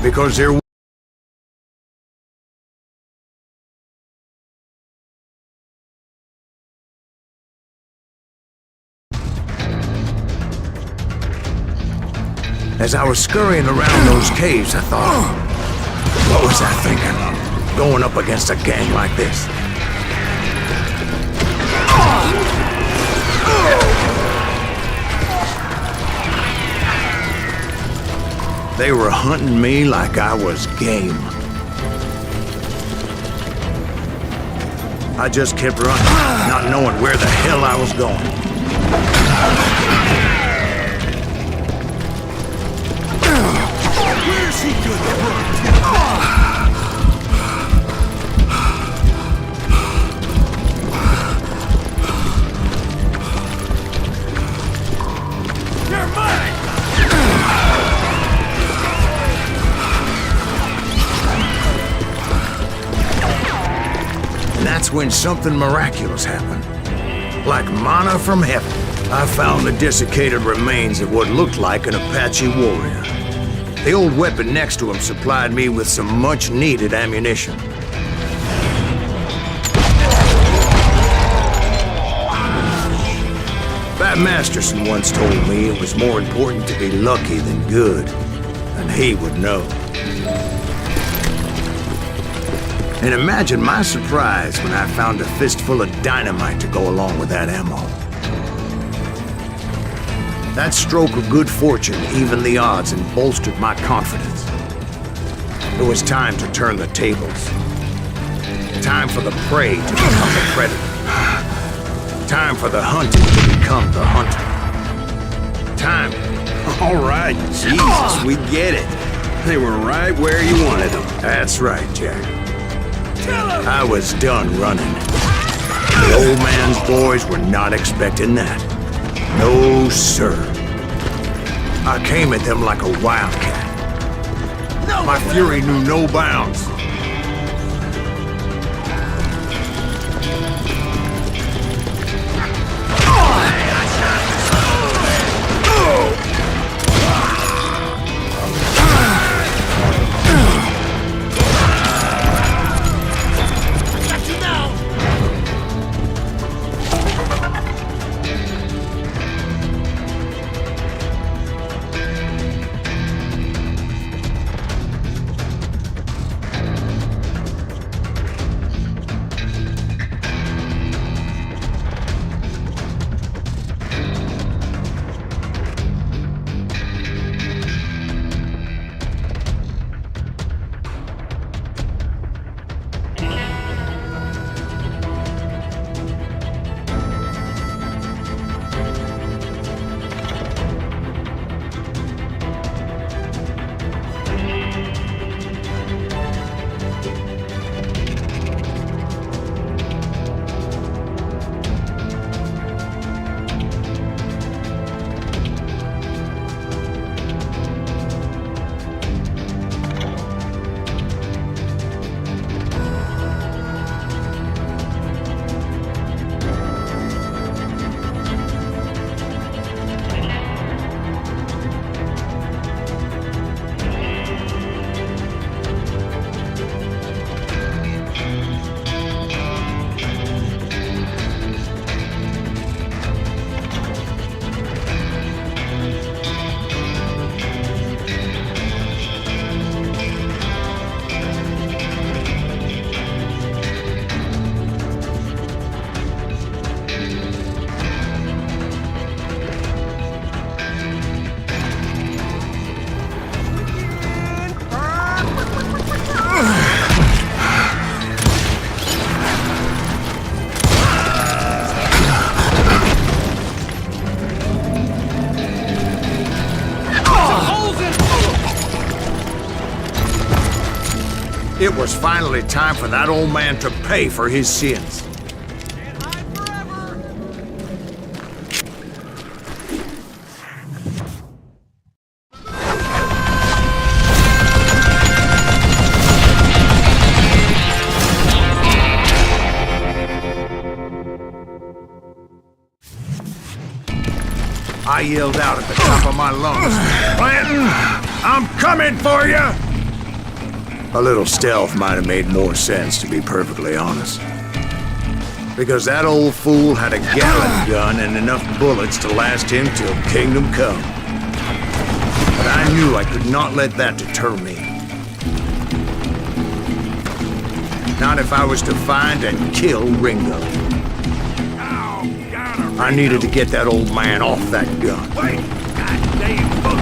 Speaker 2: Because there As I was scurrying around those caves, I thought, what was I thinking? Going up against a gang like this? They were hunting me like I was game. I just kept running, not knowing where the hell I was going.
Speaker 6: Where's he gonna run? You're mine!
Speaker 2: And that's when something miraculous happened. Like manna from heaven, I found the desiccated remains of what looked like an Apache warrior. The old weapon next to him supplied me with some much-needed ammunition. That Masterson once told me it was more important to be lucky than good, and he would know. And imagine my surprise when I found a fistful of dynamite to go along with that ammo. That stroke of good fortune evened the odds and bolstered my confidence. It was time to turn the tables. Time for the prey to become the predator. Time for the hunted to become the hunter. Time.
Speaker 7: All right, Jesus, we get it. They were right where you wanted them.
Speaker 2: That's right, Jack. I was done running. The old man's boys were not expecting that. No, sir. I came at them like a wildcat. My fury knew no bounds. It was finally time for that old man to pay for his sins. I yelled out at the top of my lungs, "Clanton, I'm coming for you!" A little stealth might have made more sense, to be perfectly honest. Because that old fool had a Gatling gun and enough bullets to last him till kingdom come. But I knew I could not let that deter me. Not if I was to find and kill Ringo. I needed to get that old man off that gun.
Speaker 5: Wait! Goddamn book!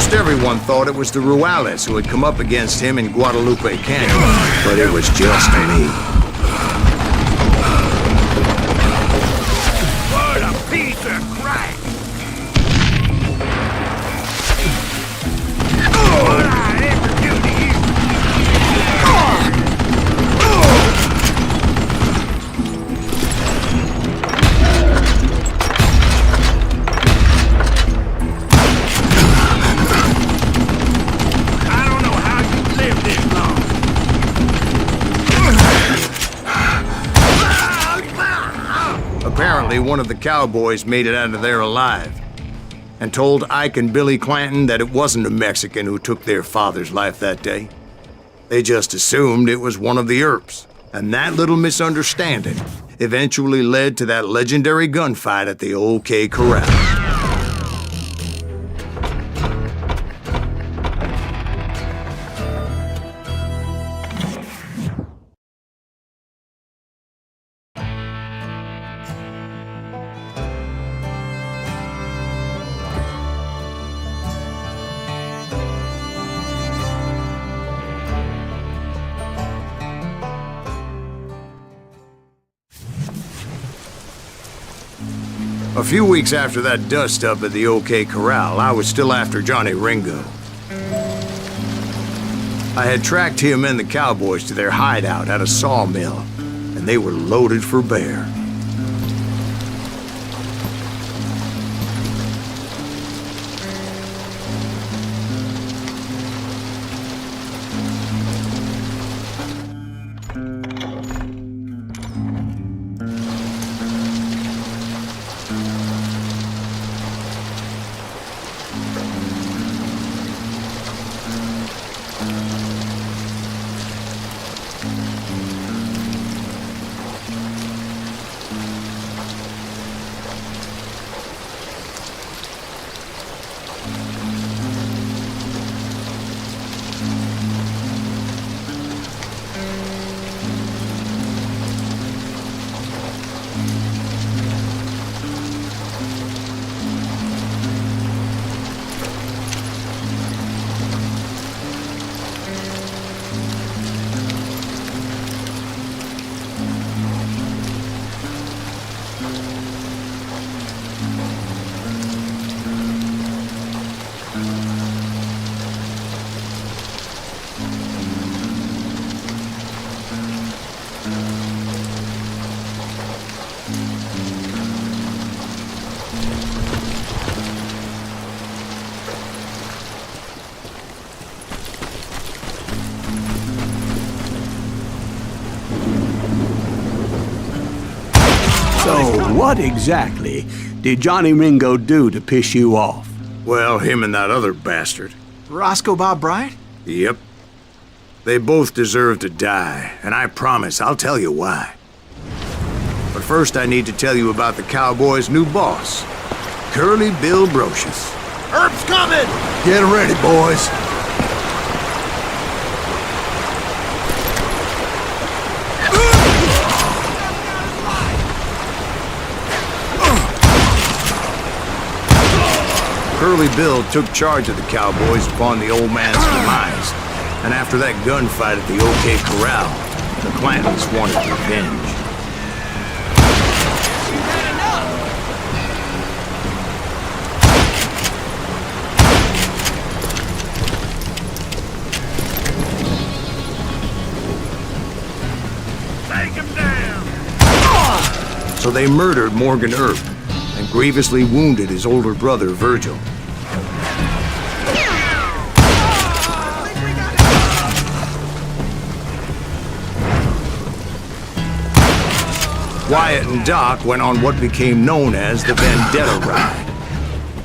Speaker 2: Most everyone thought it was the Ruales who had come up against him in Guadalupe Canyon, but it was just me.
Speaker 5: What a piece of crap! What I ever do to you? I don't know how you lived this long.
Speaker 2: Apparently, one of the cowboys made it out of there alive and told Ike and Billy Clanton that it wasn't a Mexican who took their father's life that day. They just assumed it was one of the Earps, and that little misunderstanding eventually led to that legendary gunfight at the OK Corral. A few weeks after that dust-up at the OK Corral, I was still after Johnny Ringo. I had tracked him and the cowboys to their hideout at a sawmill, and they were loaded for bear.
Speaker 1: So, what exactly did Johnny Ringo do to piss you off?
Speaker 2: Well, him and that other bastard.
Speaker 3: Roscoe Bob Bryant?
Speaker 2: Yep. They both deserve to die, and I promise I'll tell you why. But first I need to tell you about the Cowboys' new boss, Curly Bill Brocious.
Speaker 6: Herb's coming!
Speaker 2: Get ready, boys. Curly Bill took charge of the Cowboys upon the old man's demise, and after that gunfight at the OK Corral, the Clantons wanted revenge.
Speaker 5: Take him down!
Speaker 2: So they murdered Morgan Earp and grievously wounded his older brother, Virgil. Wyatt and Doc went on what became known as the Vendetta Ride,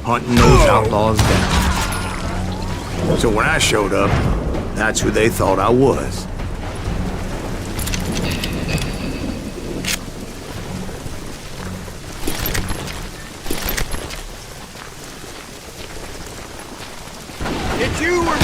Speaker 2: hunting those outlaws down. So when I showed up, that's who they thought I was.
Speaker 5: It's you or me!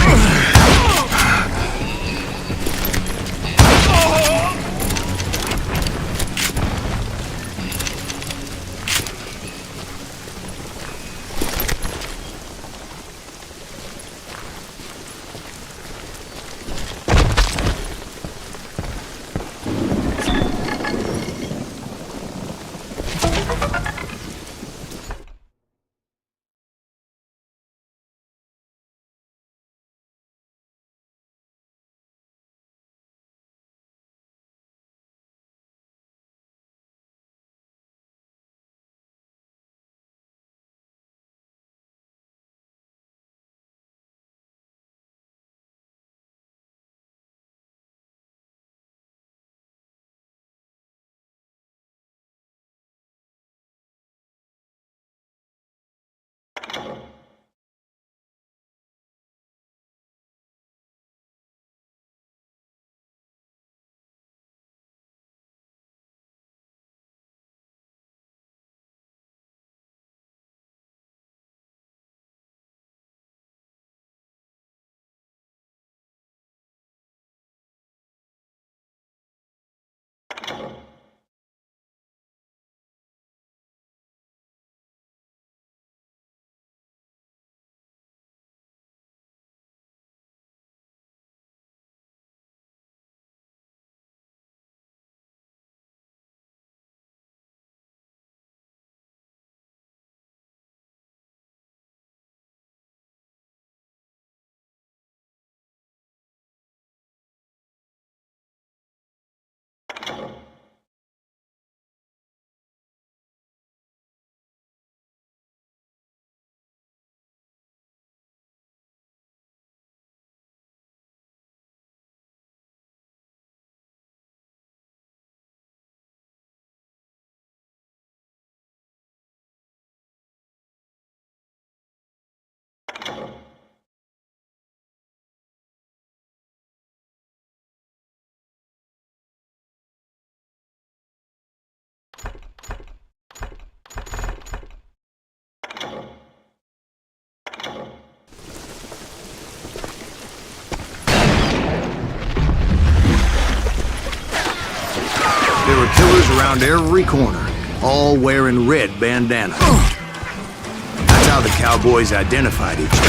Speaker 2: around every corner, all wearing red bandanas. That's how the cowboys identified each other.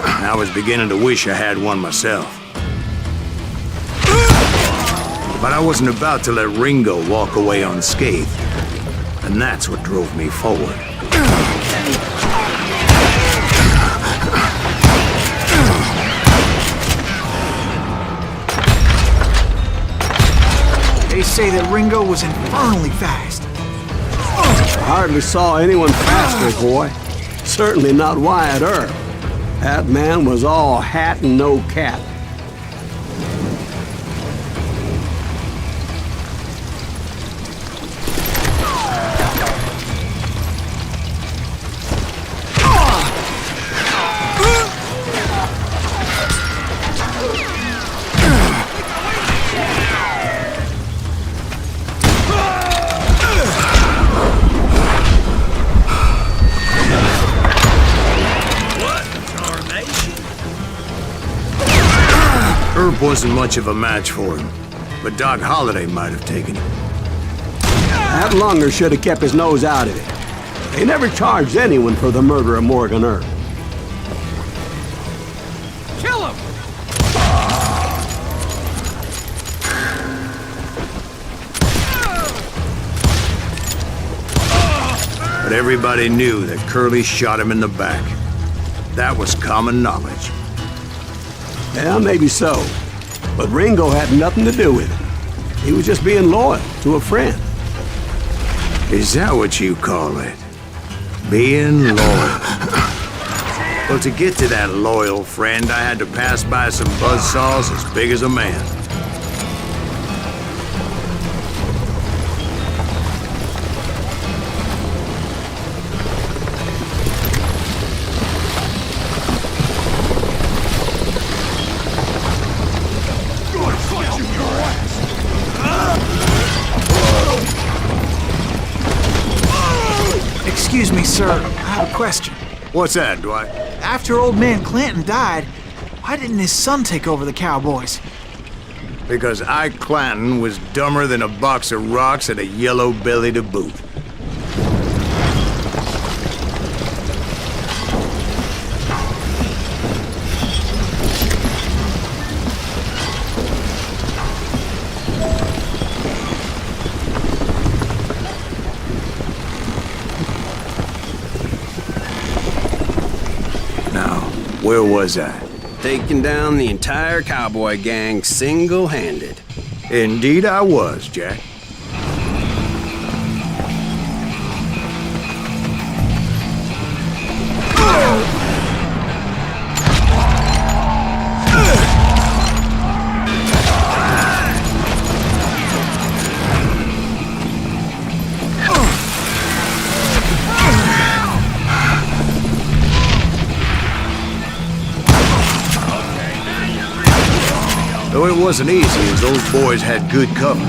Speaker 2: I was beginning to wish I had one myself. But I wasn't about to let Ringo walk away unscathed. And that's what drove me forward.
Speaker 3: They say that Ringo was infernally fast.
Speaker 1: I hardly saw anyone faster, boy. Certainly not Wyatt Earp. That man was all hat and no cap.
Speaker 2: Earp wasn't much of a match for him, but Doc Holliday might have taken him.
Speaker 1: That lunger should have kept his nose out of it. They never charged anyone for the murder of Morgan Earp.
Speaker 6: Kill him!
Speaker 2: But everybody knew that Curly shot him in the back. That was common knowledge.
Speaker 1: Yeah, maybe so. But Ringo had nothing to do with it. He was just being loyal to a friend.
Speaker 2: Is that what you call it? Being loyal? Well, to get to that loyal friend, I had to pass by some buzzsaws as big as a man.
Speaker 3: Excuse me, sir. I have a question.
Speaker 2: What's that, Dwight?
Speaker 3: After old man Clanton died, why didn't his son take over the Cowboys?
Speaker 2: Because Ike Clanton was dumber than a box of rocks and a yellow belly to boot. Where was I?
Speaker 7: Taking down the entire cowboy gang single-handed.
Speaker 2: Indeed I was, Jack. Though it wasn't easy, as those boys had good cover.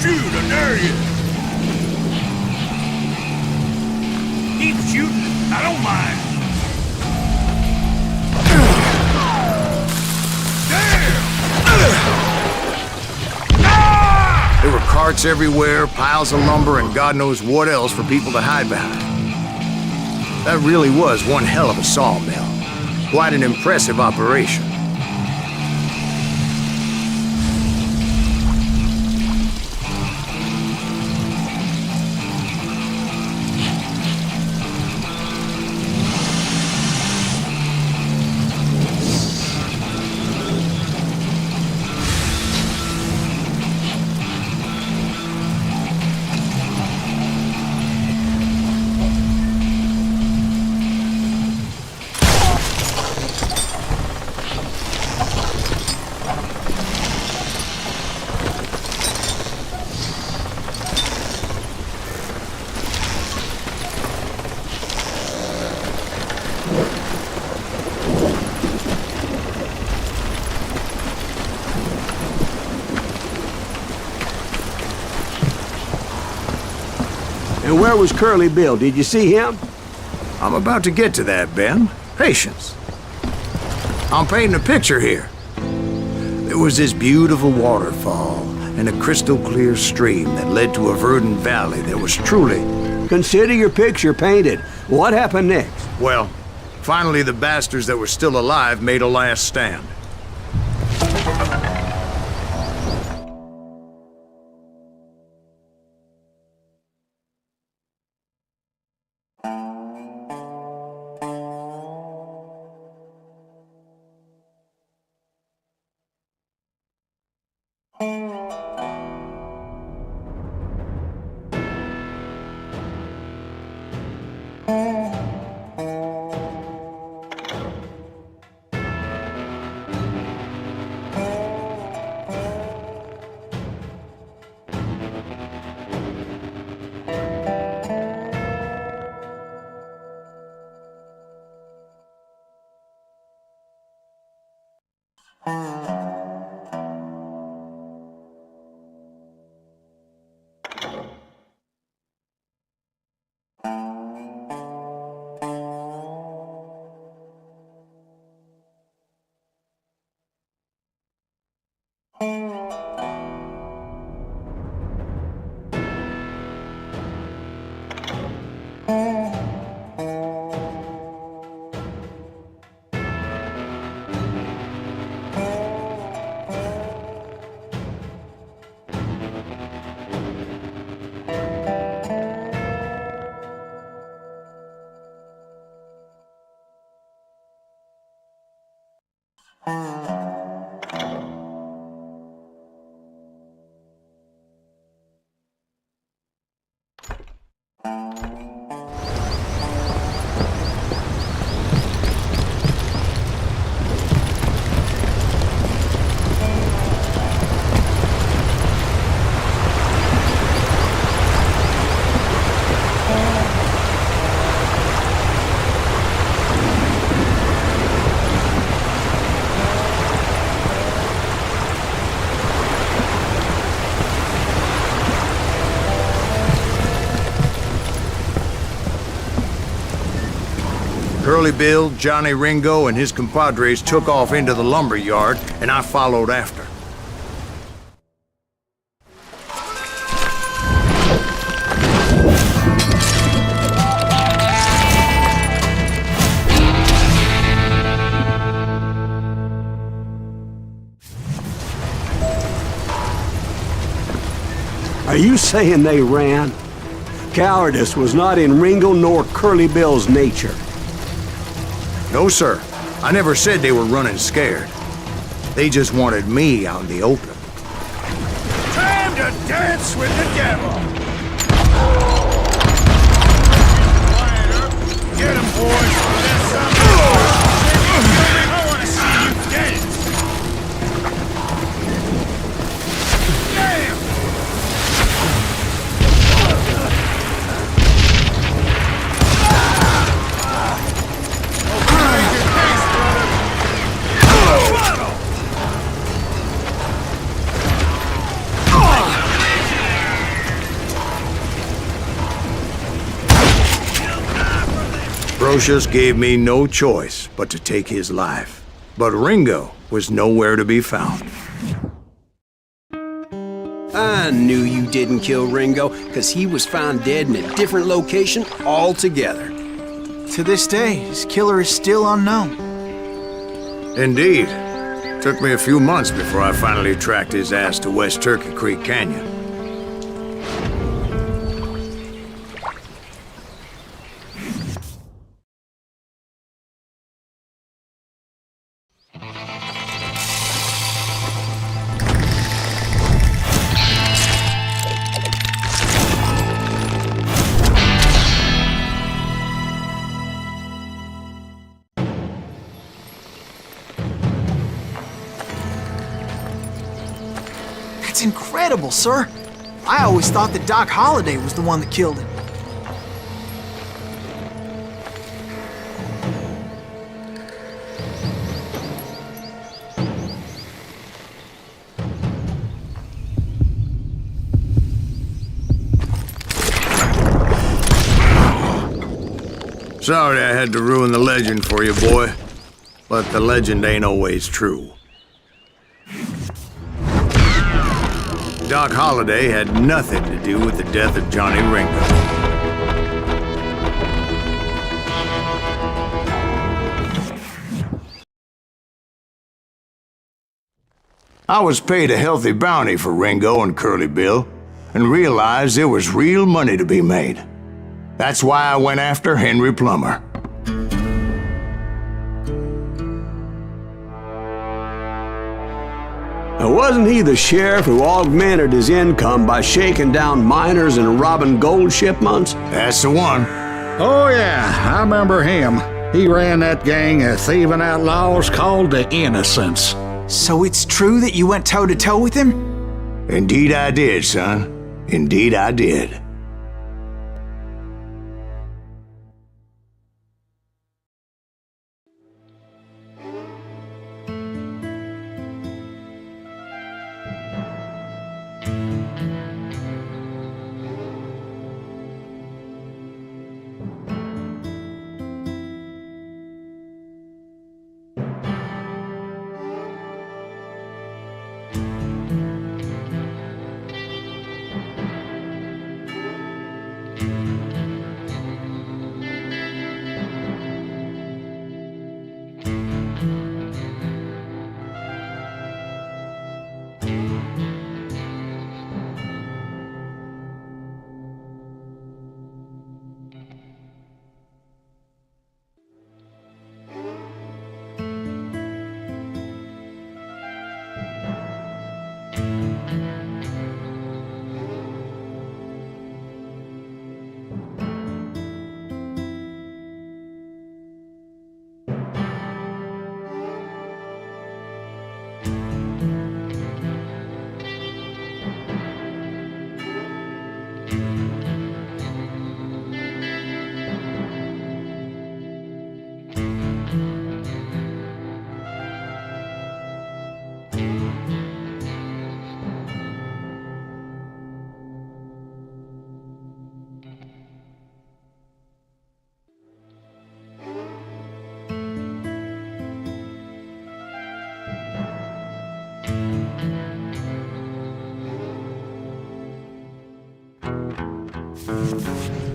Speaker 5: shoot, I dare you. Keep shooting, I don't mind. Damn!
Speaker 2: There were carts everywhere, piles of lumber, and God knows what else for people to hide behind. That really was one hell of a sawmill. Quite an impressive operation.
Speaker 1: And where was Curly Bill? Did you see him?
Speaker 2: I'm about to get to that, Ben. Patience. I'm painting a picture here. There was this beautiful waterfall and a crystal clear stream that led to a verdant valley that was truly...
Speaker 1: Consider your picture painted. What happened next?
Speaker 2: Well, finally the bastards that were still alive made a last stand. Curly Bill, Johnny Ringo, and his compadres took off into the lumber yard, and I followed after.
Speaker 1: Are you saying they ran? Cowardice was not in Ringo nor Curly Bill's nature.
Speaker 2: No, sir. I never said they were running scared. They just wanted me out in the open.
Speaker 5: Time to dance with the devil! Get him, boys! There's something! I want to see you dance! Damn!
Speaker 2: Aloysius gave me no choice but to take his life. But Ringo was nowhere to be found.
Speaker 7: I knew you didn't kill Ringo, because he was found dead in a different location altogether.
Speaker 3: To this day, his killer is still unknown.
Speaker 2: Indeed. Took me a few months before I finally tracked his ass to West Turkey Creek Canyon.
Speaker 3: That's incredible, sir. I always thought that Doc Holliday was the one that killed him.
Speaker 2: Sorry I had to ruin the legend for you, boy. But the legend ain't always true. Doc Holliday had nothing to do with the death of Johnny Ringo. I was paid a healthy bounty for Ringo and Curly Bill, and realized there was real money to be made. That's why I went after Henry Plummer.
Speaker 1: Now, wasn't he the sheriff who augmented his income by shaking down miners and robbing gold shipments?
Speaker 2: That's the one.
Speaker 8: Oh, yeah, I remember him. He ran that gang of thieving outlaws called the Innocents.
Speaker 3: So it's true that you went toe-to-toe with him?
Speaker 2: Indeed I did, son. Indeed I did.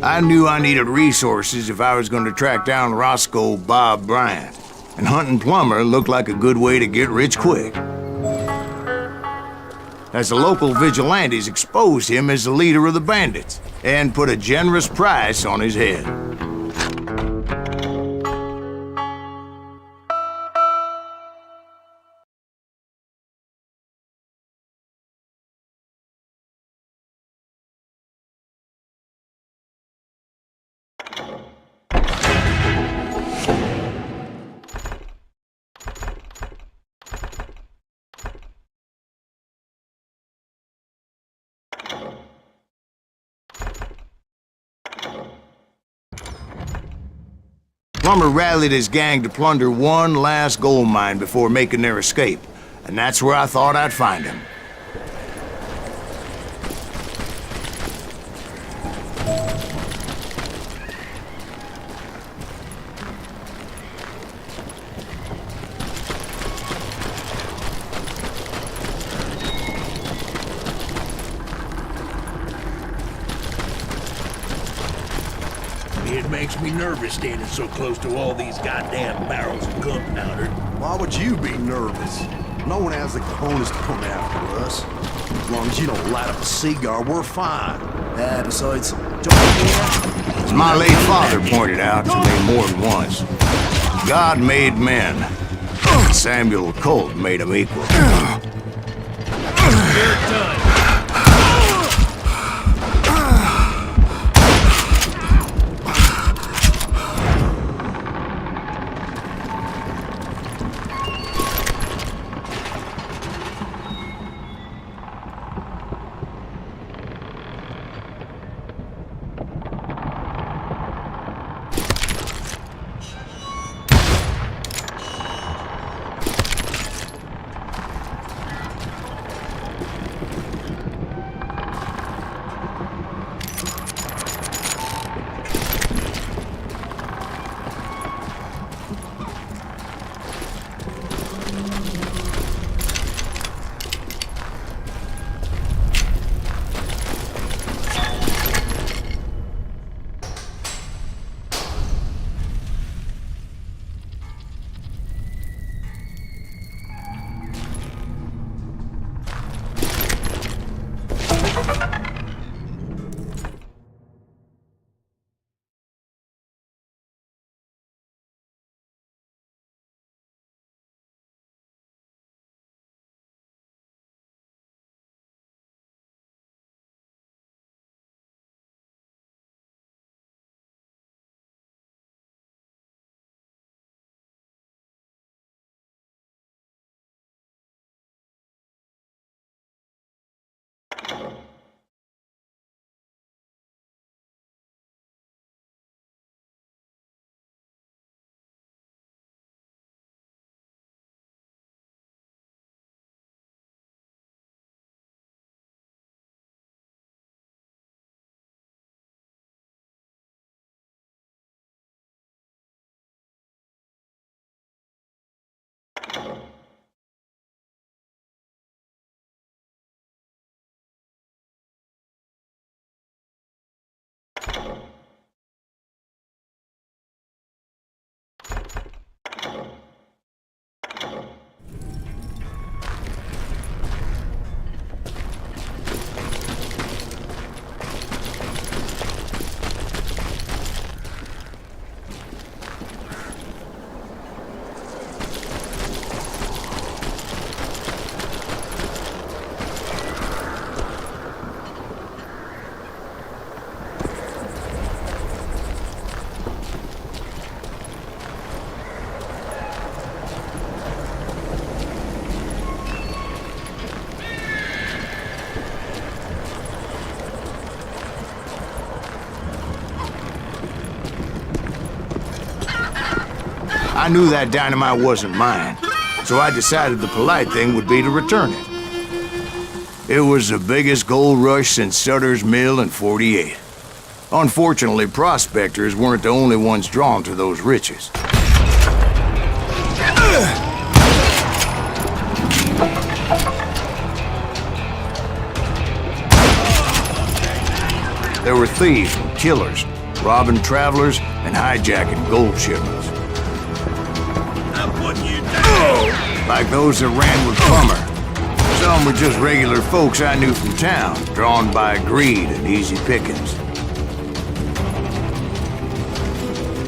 Speaker 2: I knew I needed resources if I was going to track down Roscoe Bob Bryant, and hunting Plummer looked like a good way to get rich quick. As the local vigilantes exposed him as the leader of the bandits, and put a generous price on his head. Plummer rallied his gang to plunder one last gold mine before making their escape, and that's where I thought I'd find him.
Speaker 5: It makes me nervous standing so close to all these goddamn barrels of gunpowder.
Speaker 6: Why would you be nervous? No one has the cojones to come after us. As long as you don't light up a cigar, we're fine. Besides, don't you
Speaker 2: As my late father pointed out to me more than once, God made men. Samuel Colt made them equal.
Speaker 5: You're done.
Speaker 2: I knew that dynamite wasn't mine, so I decided the polite thing would be to return it. It was the biggest gold rush since Sutter's Mill in '48. Unfortunately, prospectors weren't the only ones drawn to those riches. There were thieves and killers, robbing travelers and hijacking gold shipments. Like those that ran with Plummer. Some were just regular folks I knew from town, drawn by greed and easy pickings.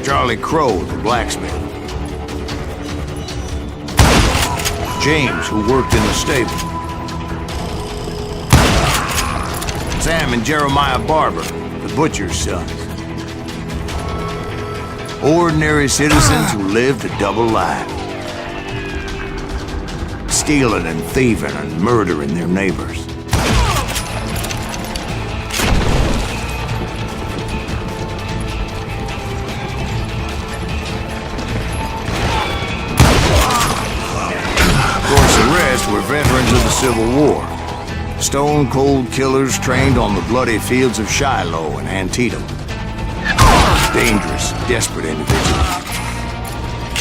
Speaker 2: Charlie Crow, the blacksmith. James, who worked in the stable. Sam and Jeremiah Barber, the butcher's sons. Ordinary citizens who lived a double life. Stealing and thieving and murdering their neighbors. Of course, the rest were veterans of the Civil War. Stone-cold killers trained on the bloody fields of Shiloh and Antietam. Dangerous, desperate individuals.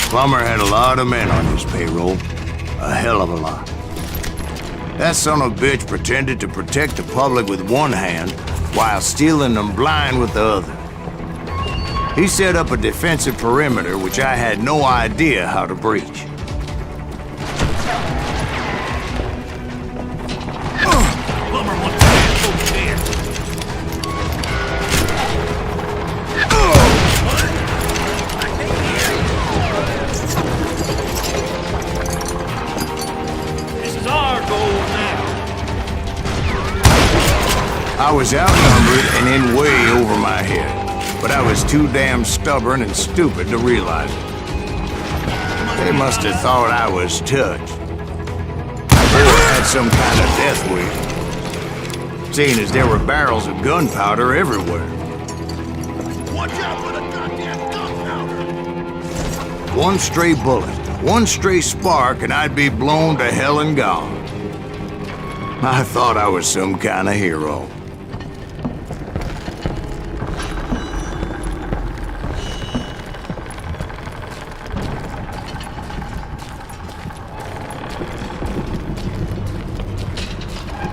Speaker 2: Plummer had a lot of men on his payroll. A hell of a lot. That son of a bitch pretended to protect the public with one hand while stealing them blind with the other. He set up a defensive perimeter which I had no idea how to breach.
Speaker 5: Plumber wants to have folks dead. This is our goal now.
Speaker 2: I was outnumbered and in way over my head, but I was too damn stubborn and stupid to realize it. They must have thought I was touched. Or had some kind of death wish, seeing as there were barrels of gunpowder everywhere.
Speaker 6: Watch out for the goddamn gunpowder!
Speaker 2: One stray bullet, one stray spark, and I'd be blown to hell and gone. I thought I was some kind of hero.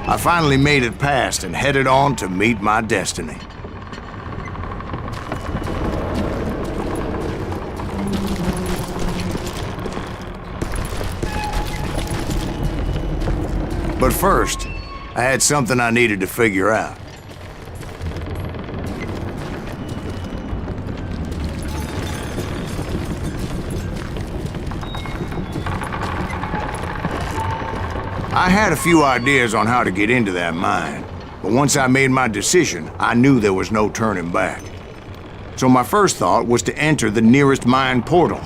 Speaker 2: I finally made it past and headed on to meet my destiny. But first, I had something I needed to figure out. I had a few ideas on how to get into that mine, but once I made my decision, I knew there was no turning back. So my first thought was to enter the nearest mine portal.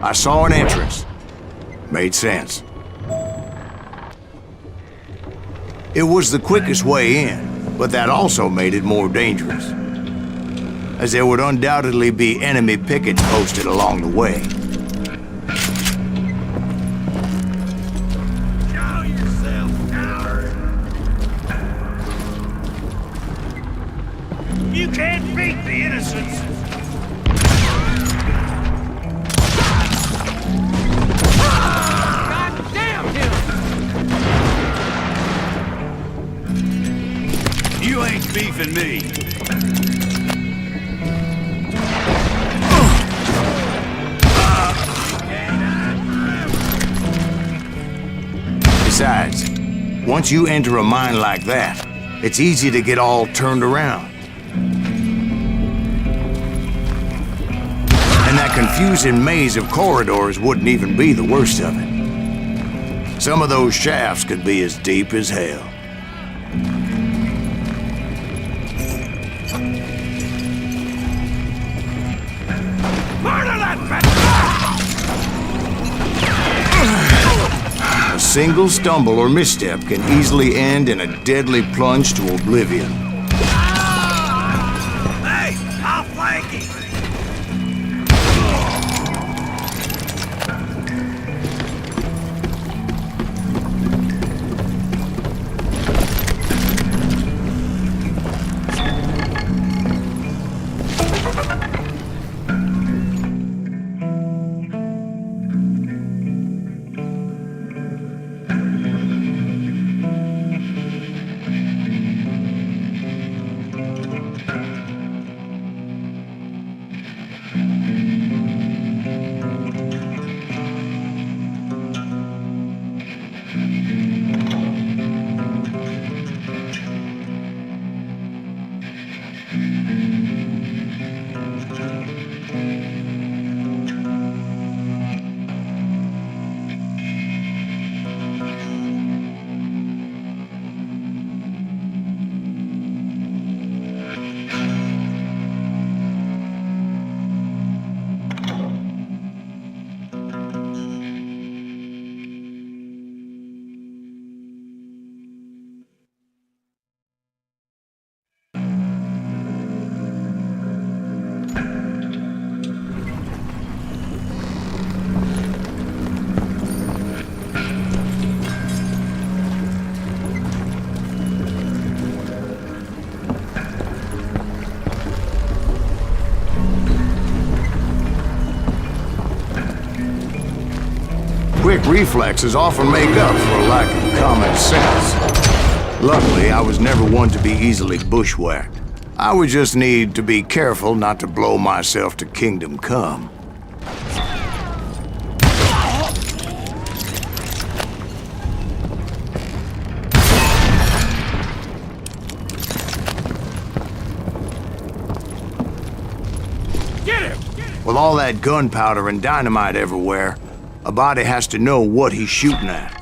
Speaker 2: I saw an entrance. Made sense. It was the quickest way in, but that also made it more dangerous, as there would undoubtedly be enemy pickets posted along the way.
Speaker 5: You can't beat the innocents.
Speaker 9: God damn him!
Speaker 5: You ain't beefing me.
Speaker 2: Besides, once you enter a mine like that, it's easy to get all turned around. And that confusing maze of corridors wouldn't even be the worst of it. Some of those shafts could be as deep as hell. A single stumble or misstep can easily end in a deadly plunge to oblivion.
Speaker 5: Hey, I'll flank him.
Speaker 2: Quick reflexes often make up for a lack of common sense. Luckily, I was never one to be easily bushwhacked. I would just need to be careful not to blow myself to kingdom come. With all that gunpowder and dynamite everywhere, a body has to know what he's shooting at.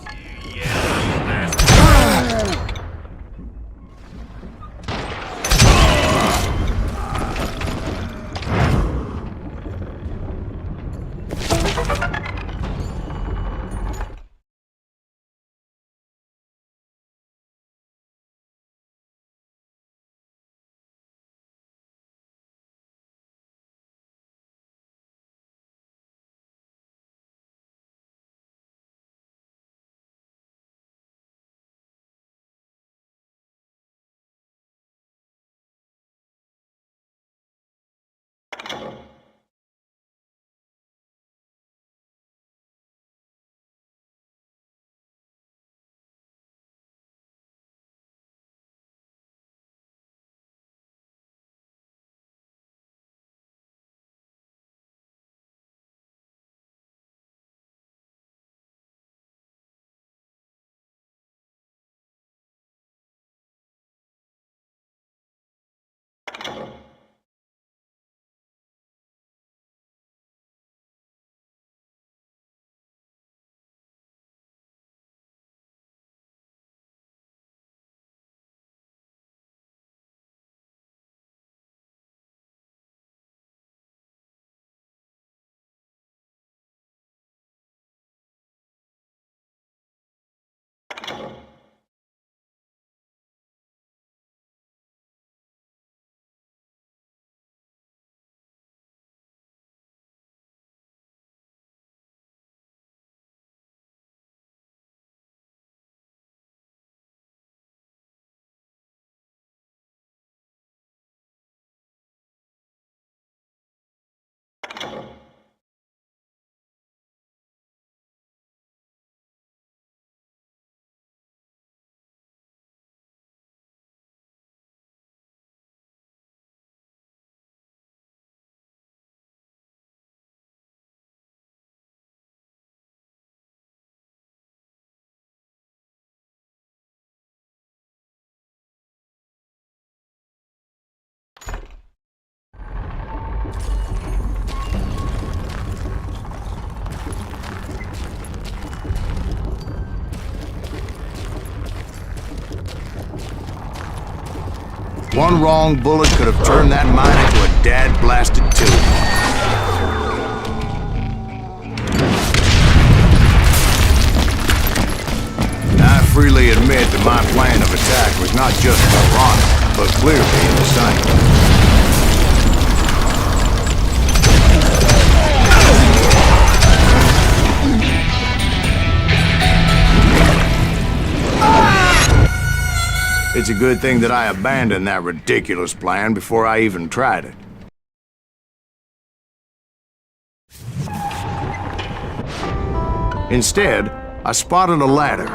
Speaker 2: One wrong bullet could have turned that mine into a dad-blasted tube. I freely admit that my plan of attack was not just moronic, but clearly insane. It's a good thing that I abandoned that ridiculous plan before I even tried it. Instead, I spotted a ladder,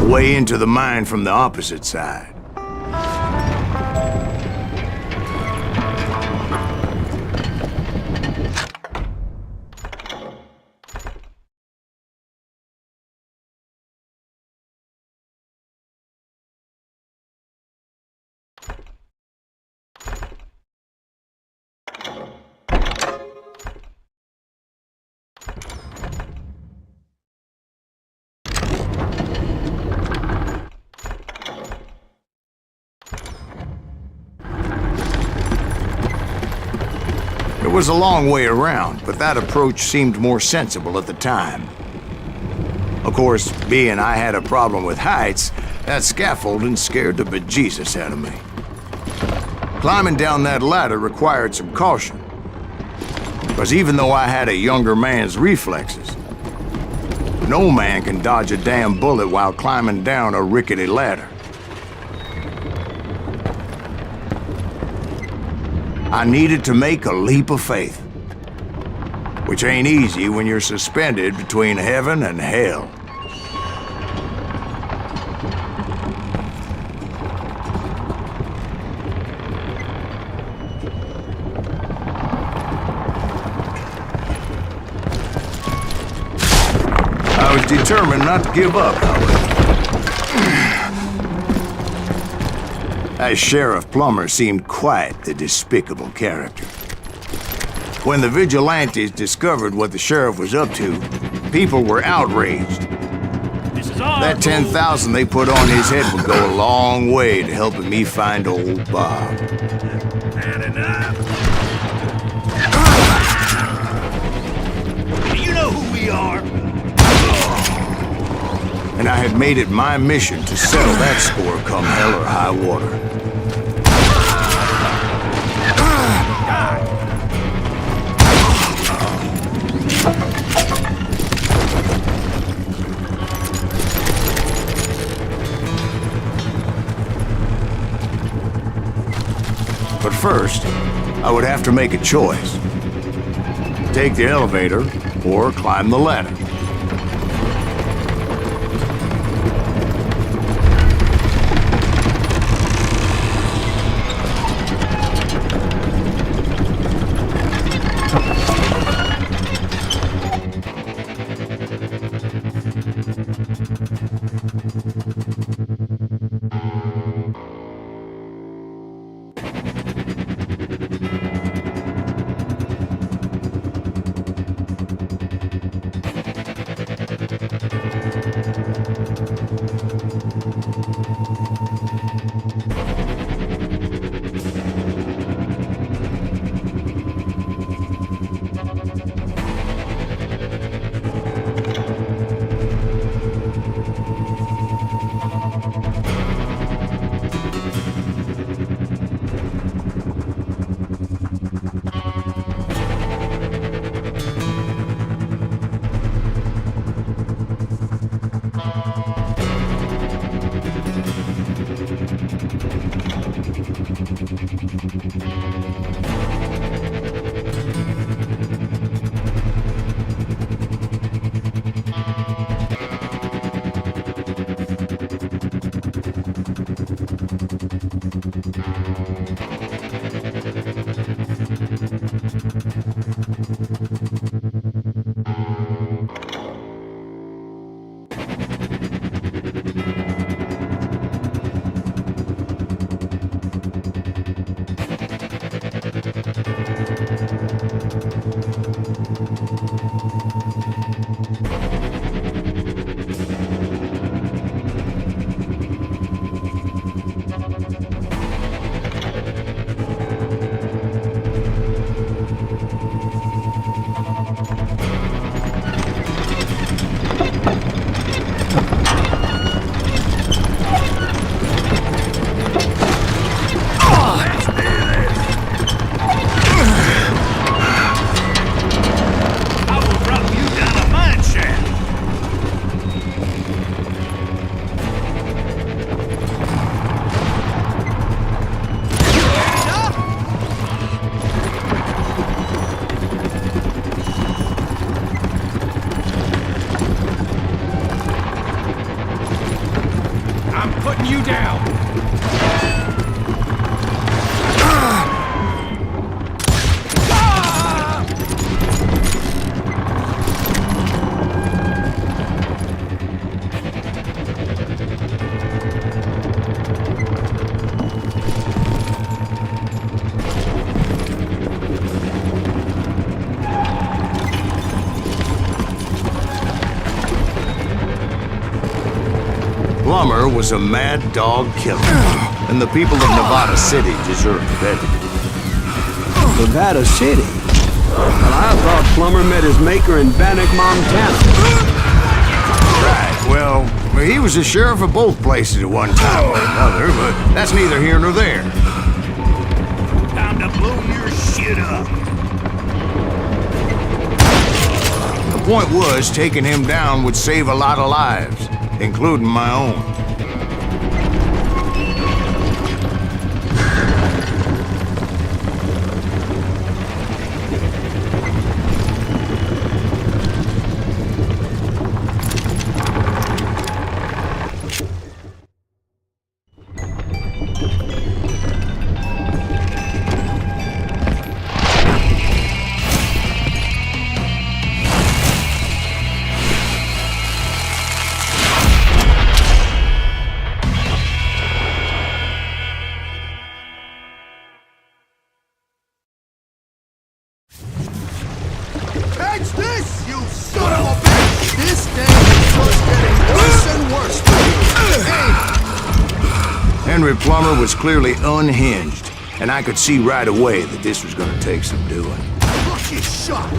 Speaker 2: way into the mine from the opposite side. It was a long way around, but that approach seemed more sensible at the time. Of course, being I had a problem with heights, that scaffolding scared the bejesus out of me. Climbing down that ladder required some caution, because even though I had a younger man's reflexes, no man can dodge a damn bullet while climbing down a rickety ladder. I needed to make a leap of faith, which ain't easy when you're suspended between heaven and hell. determined not to give up, however. As Sheriff Plummer seemed quite the despicable character. When the vigilantes discovered what the sheriff was up to, people were outraged. That $10,000 they put on his head would go a long way to helping me find old Bob.
Speaker 5: Do you know who we are?
Speaker 2: And I had made it my mission to settle that score come hell or high water. But first, I would have to make a choice. Take the elevator or climb the ladder. Plummer was a mad dog killer, and the people of Nevada City deserved better.
Speaker 1: Nevada City? Well, I thought Plummer met his maker in Bannock, Montana.
Speaker 2: Right, well, he was the sheriff of both places at one time or another, but that's neither here nor there.
Speaker 5: Time to blow your shit up.
Speaker 2: The point was, taking him down would save a lot of lives, including my own. Henry Plummer was clearly unhinged, and I could see right away that this was gonna take some doing.
Speaker 6: Look, you shot!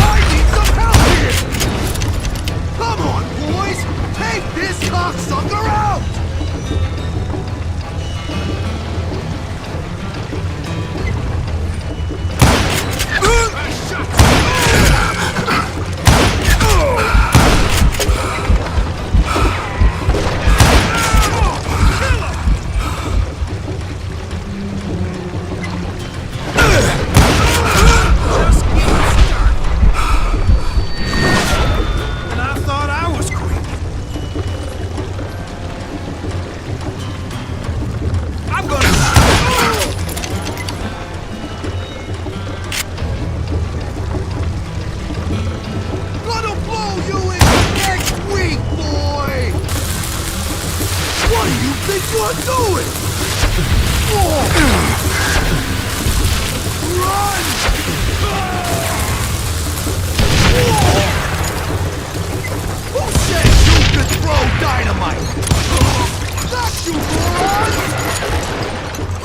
Speaker 6: I need some help here! Come on, boys! Take this cocksucker out!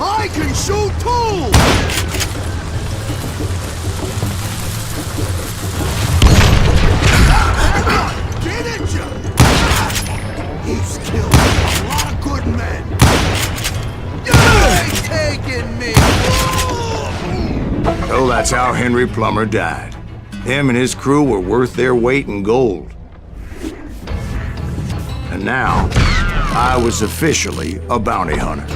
Speaker 6: I can shoot too! Didn't you? He's killed a lot of good men. You ain't taking me!
Speaker 2: So that's how Henry Plummer died. Him and his crew were worth their weight in gold. And now, I was officially a bounty hunter.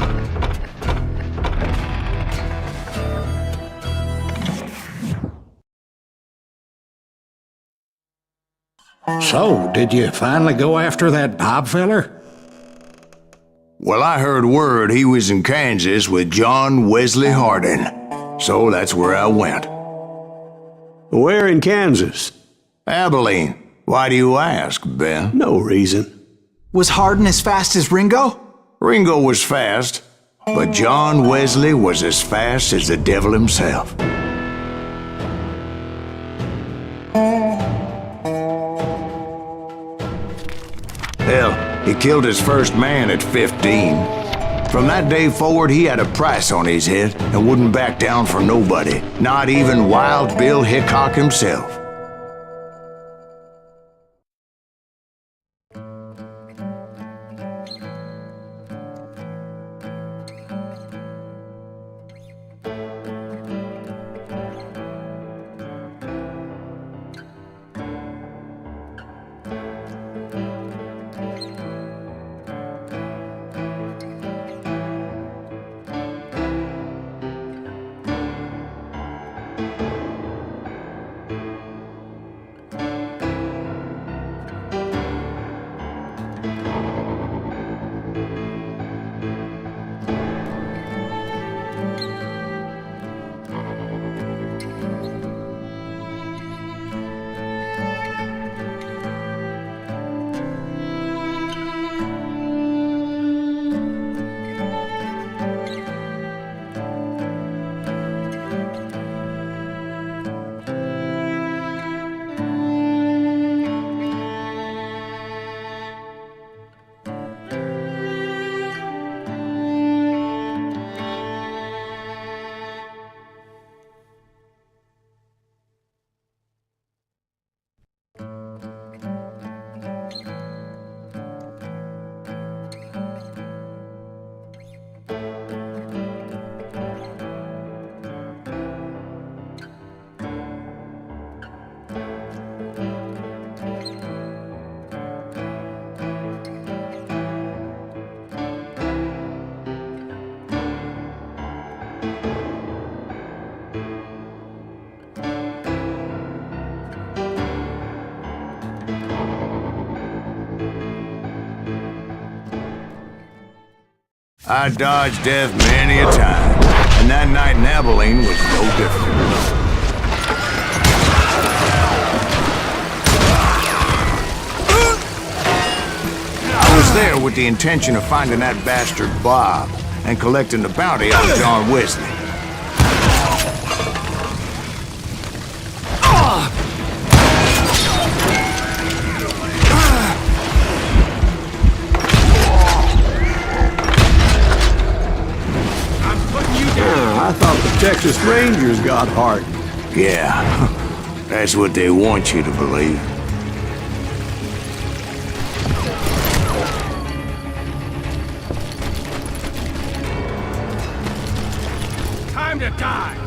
Speaker 8: So, did you finally go after that Bob feller?
Speaker 2: Well, I heard word he was in Kansas with John Wesley Hardin. So that's where I went.
Speaker 1: Where in Kansas?
Speaker 2: Abilene. Why do you ask, Ben?
Speaker 1: No reason.
Speaker 3: Was Hardin as fast as Ringo?
Speaker 2: Ringo was fast, but John Wesley was as fast as the devil himself. Hell, he killed his first man at 15. From that day forward, he had a price on his head and wouldn't back down for nobody, not even Wild Bill Hickok himself. I dodged death many a time, and that night in Abilene was no different. I was there with the intention of finding that bastard Bob and collecting the bounty on John Wesley.
Speaker 1: Texas Rangers got heart.
Speaker 2: Yeah, that's what they want you to believe.
Speaker 5: Time to die!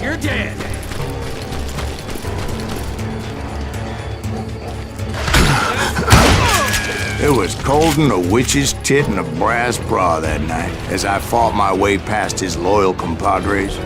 Speaker 5: You're dead!
Speaker 2: It was cold'n a witch's tit and a brass bra that night as I fought my way past his loyal compadres.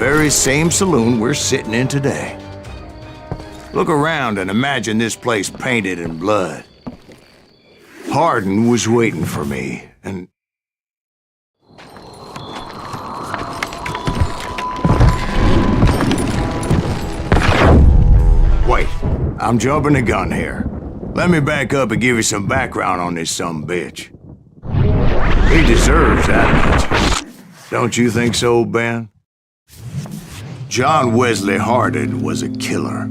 Speaker 2: very same saloon we're sitting in today. Look around and imagine this place painted in blood. Hardin was waiting for me, and... Wait, I'm jumping the gun here. Let me back up and give you some background on this sumbitch. He deserves that much. Don't you think so, Ben? John Wesley Hardin was a killer.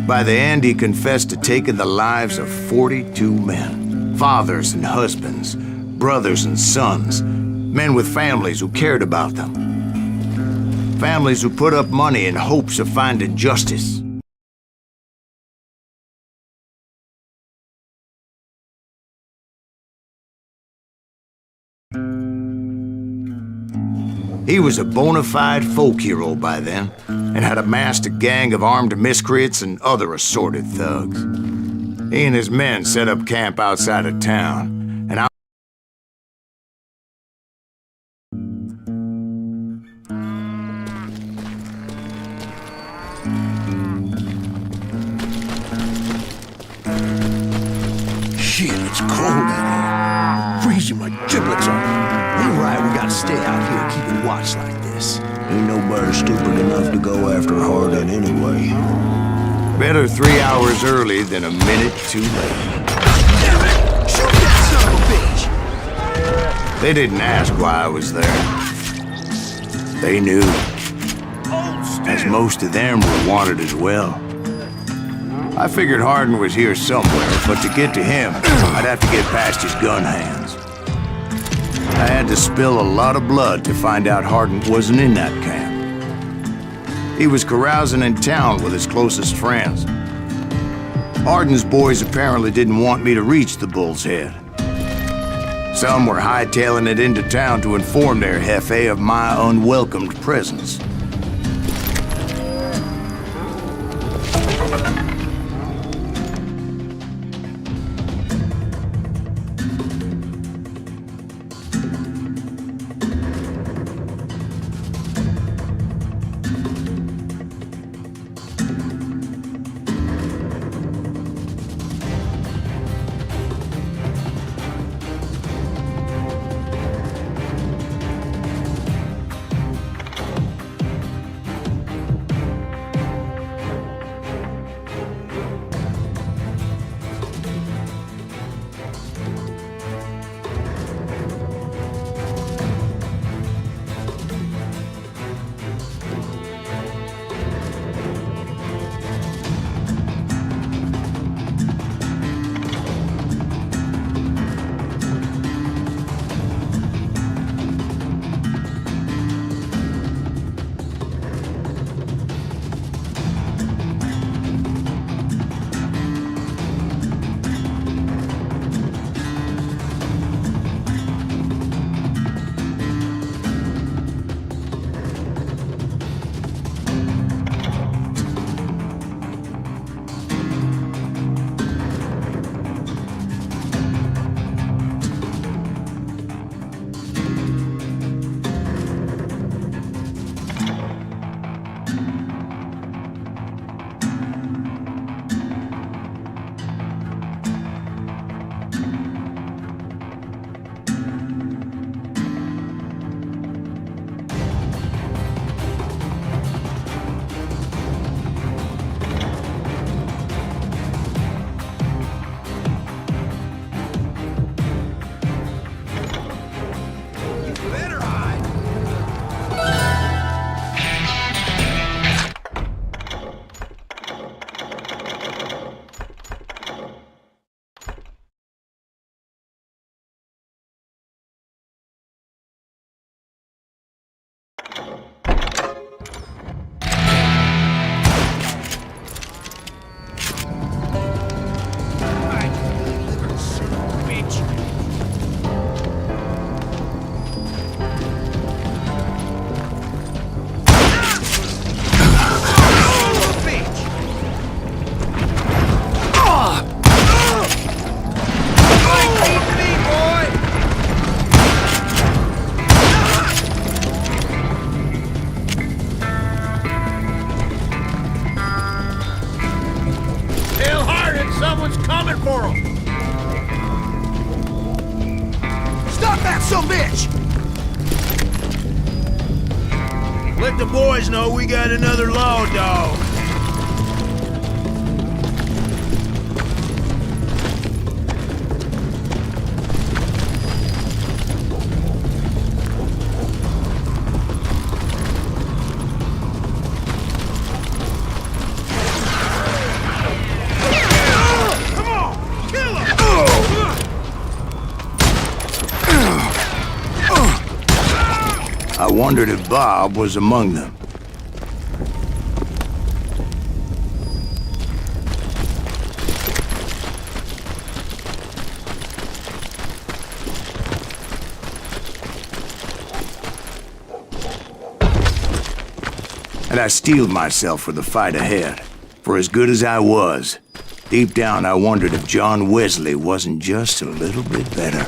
Speaker 2: By the end, he confessed to taking the lives of 42 men. Fathers and husbands, brothers and sons, men with families who cared about them. Families who put up money in hopes of finding justice. He was a bona fide folk hero by then, and had amassed a gang of armed miscreants and other assorted thugs. He and his men set up camp outside of town, and
Speaker 6: Shit, it's cold out here. Freezing my giblets off. You're right, we gotta stay out here keeping watch like this.
Speaker 10: Ain't nobody stupid enough to go after Hardin anyway.
Speaker 2: better 3 hours early than a minute too late.
Speaker 6: Damn it! Shoot that son of a bitch!
Speaker 2: They didn't ask why I was there. They knew, as most of them were wanted as well. I figured Hardin was here somewhere, but to get to him, I'd have to get past his gun hands. I had to spill a lot of blood to find out Hardin wasn't in that camp. He was carousing in town with his closest friends. Hardin's boys apparently didn't want me to reach the Bull's Head. Some were hightailing it into town to inform their jefe of my unwelcomed presence.
Speaker 6: Some bitch!
Speaker 2: Let the boys know we got another law dog. I wondered if Bob was among them. And I steeled myself for the fight ahead. For as good as I was, deep down I wondered if John Wesley wasn't just a little bit better.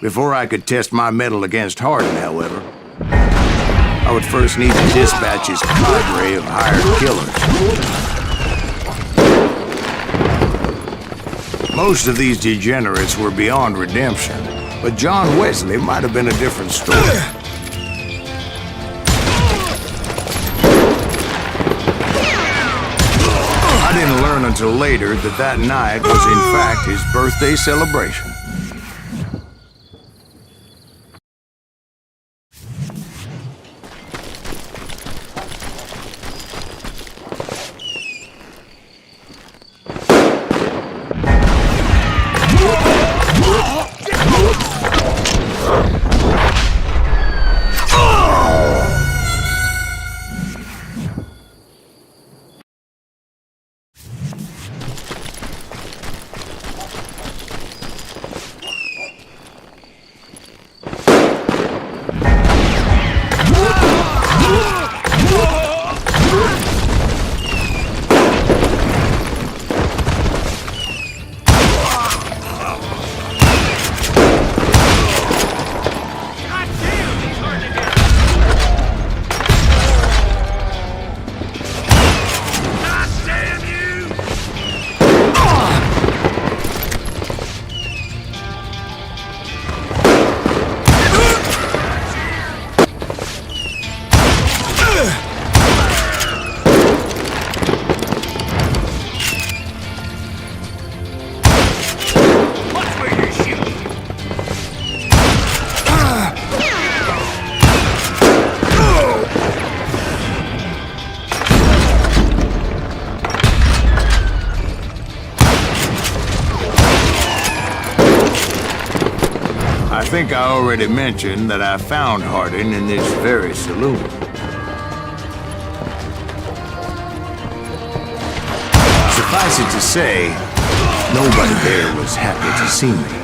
Speaker 2: Before I could test my mettle against Hardin, however, I would first need to dispatch his cadre of hired killers. Most of these degenerates were beyond redemption, but John Wesley might have been a different story. I didn't learn until later that that night was in fact his birthday celebration. I think I already mentioned that I found Hardin in this very saloon. Suffice it to say, nobody there was happy to see me.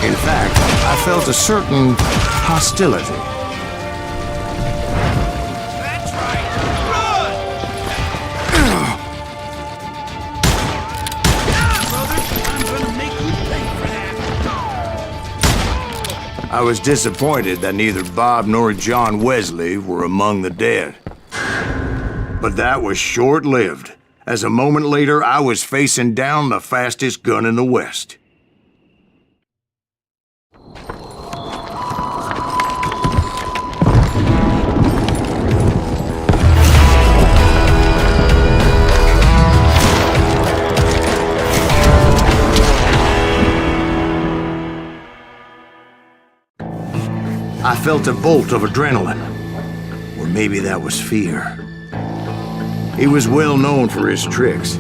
Speaker 2: In fact, I felt a certain hostility.
Speaker 5: That's right. Run! Brother, I'm gonna make you pay for that.
Speaker 2: I was disappointed that neither Bob nor John Wesley were among the dead. But that was short-lived, as a moment later I was facing down the fastest gun in the West. I felt a bolt of adrenaline, or maybe that was fear. He was well known for his tricks,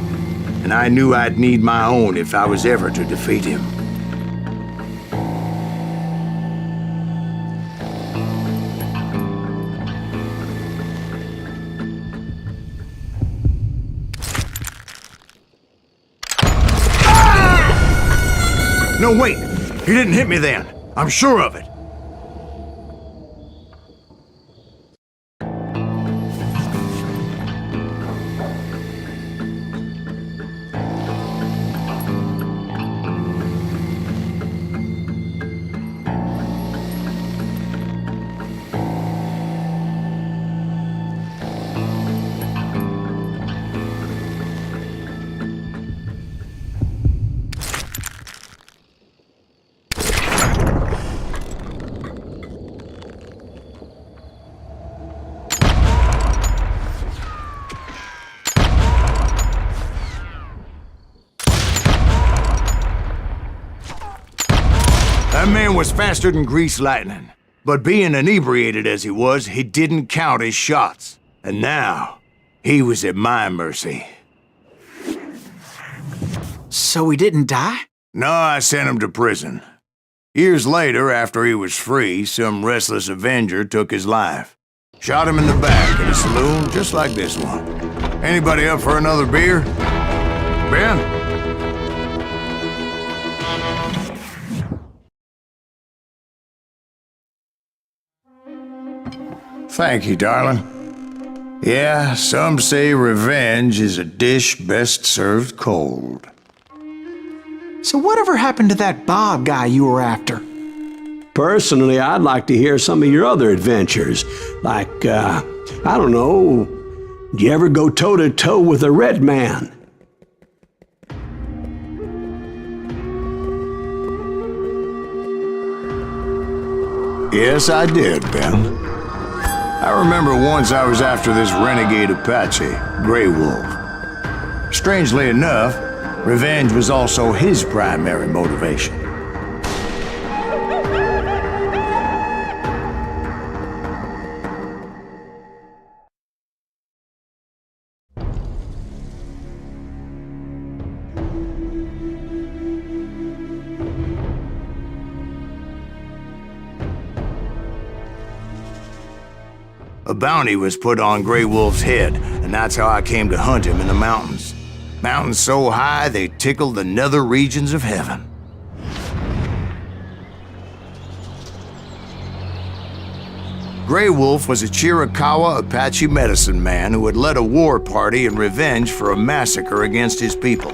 Speaker 2: and I knew I'd need my own if I was ever to defeat him. No, wait! He didn't hit me then. I'm sure of it. That man was faster than greased lightning. But being inebriated as he was, he didn't count his shots. And now, he was at my mercy.
Speaker 3: So he didn't die?
Speaker 2: No, I sent him to prison. Years later, after he was free, some restless avenger took his life. Shot him in the back in a saloon just like this one. Anybody up for another beer? Ben? Thank you, darling. Yeah, some say revenge is a dish best served cold.
Speaker 3: So whatever happened to that Bob guy you were after?
Speaker 1: Personally, I'd like to hear some of your other adventures. Like, I don't know, did you ever go toe-to-toe with a red man?
Speaker 2: Yes, I did, Ben. I remember once I was after this renegade Apache, Grey Wolf. Strangely enough, revenge was also his primary motivation. A bounty was put on Grey Wolf's head, and that's how I came to hunt him in the mountains. Mountains so high they tickled the nether regions of heaven. Grey Wolf was a Chiricahua Apache medicine man who had led a war party in revenge for a massacre against his people.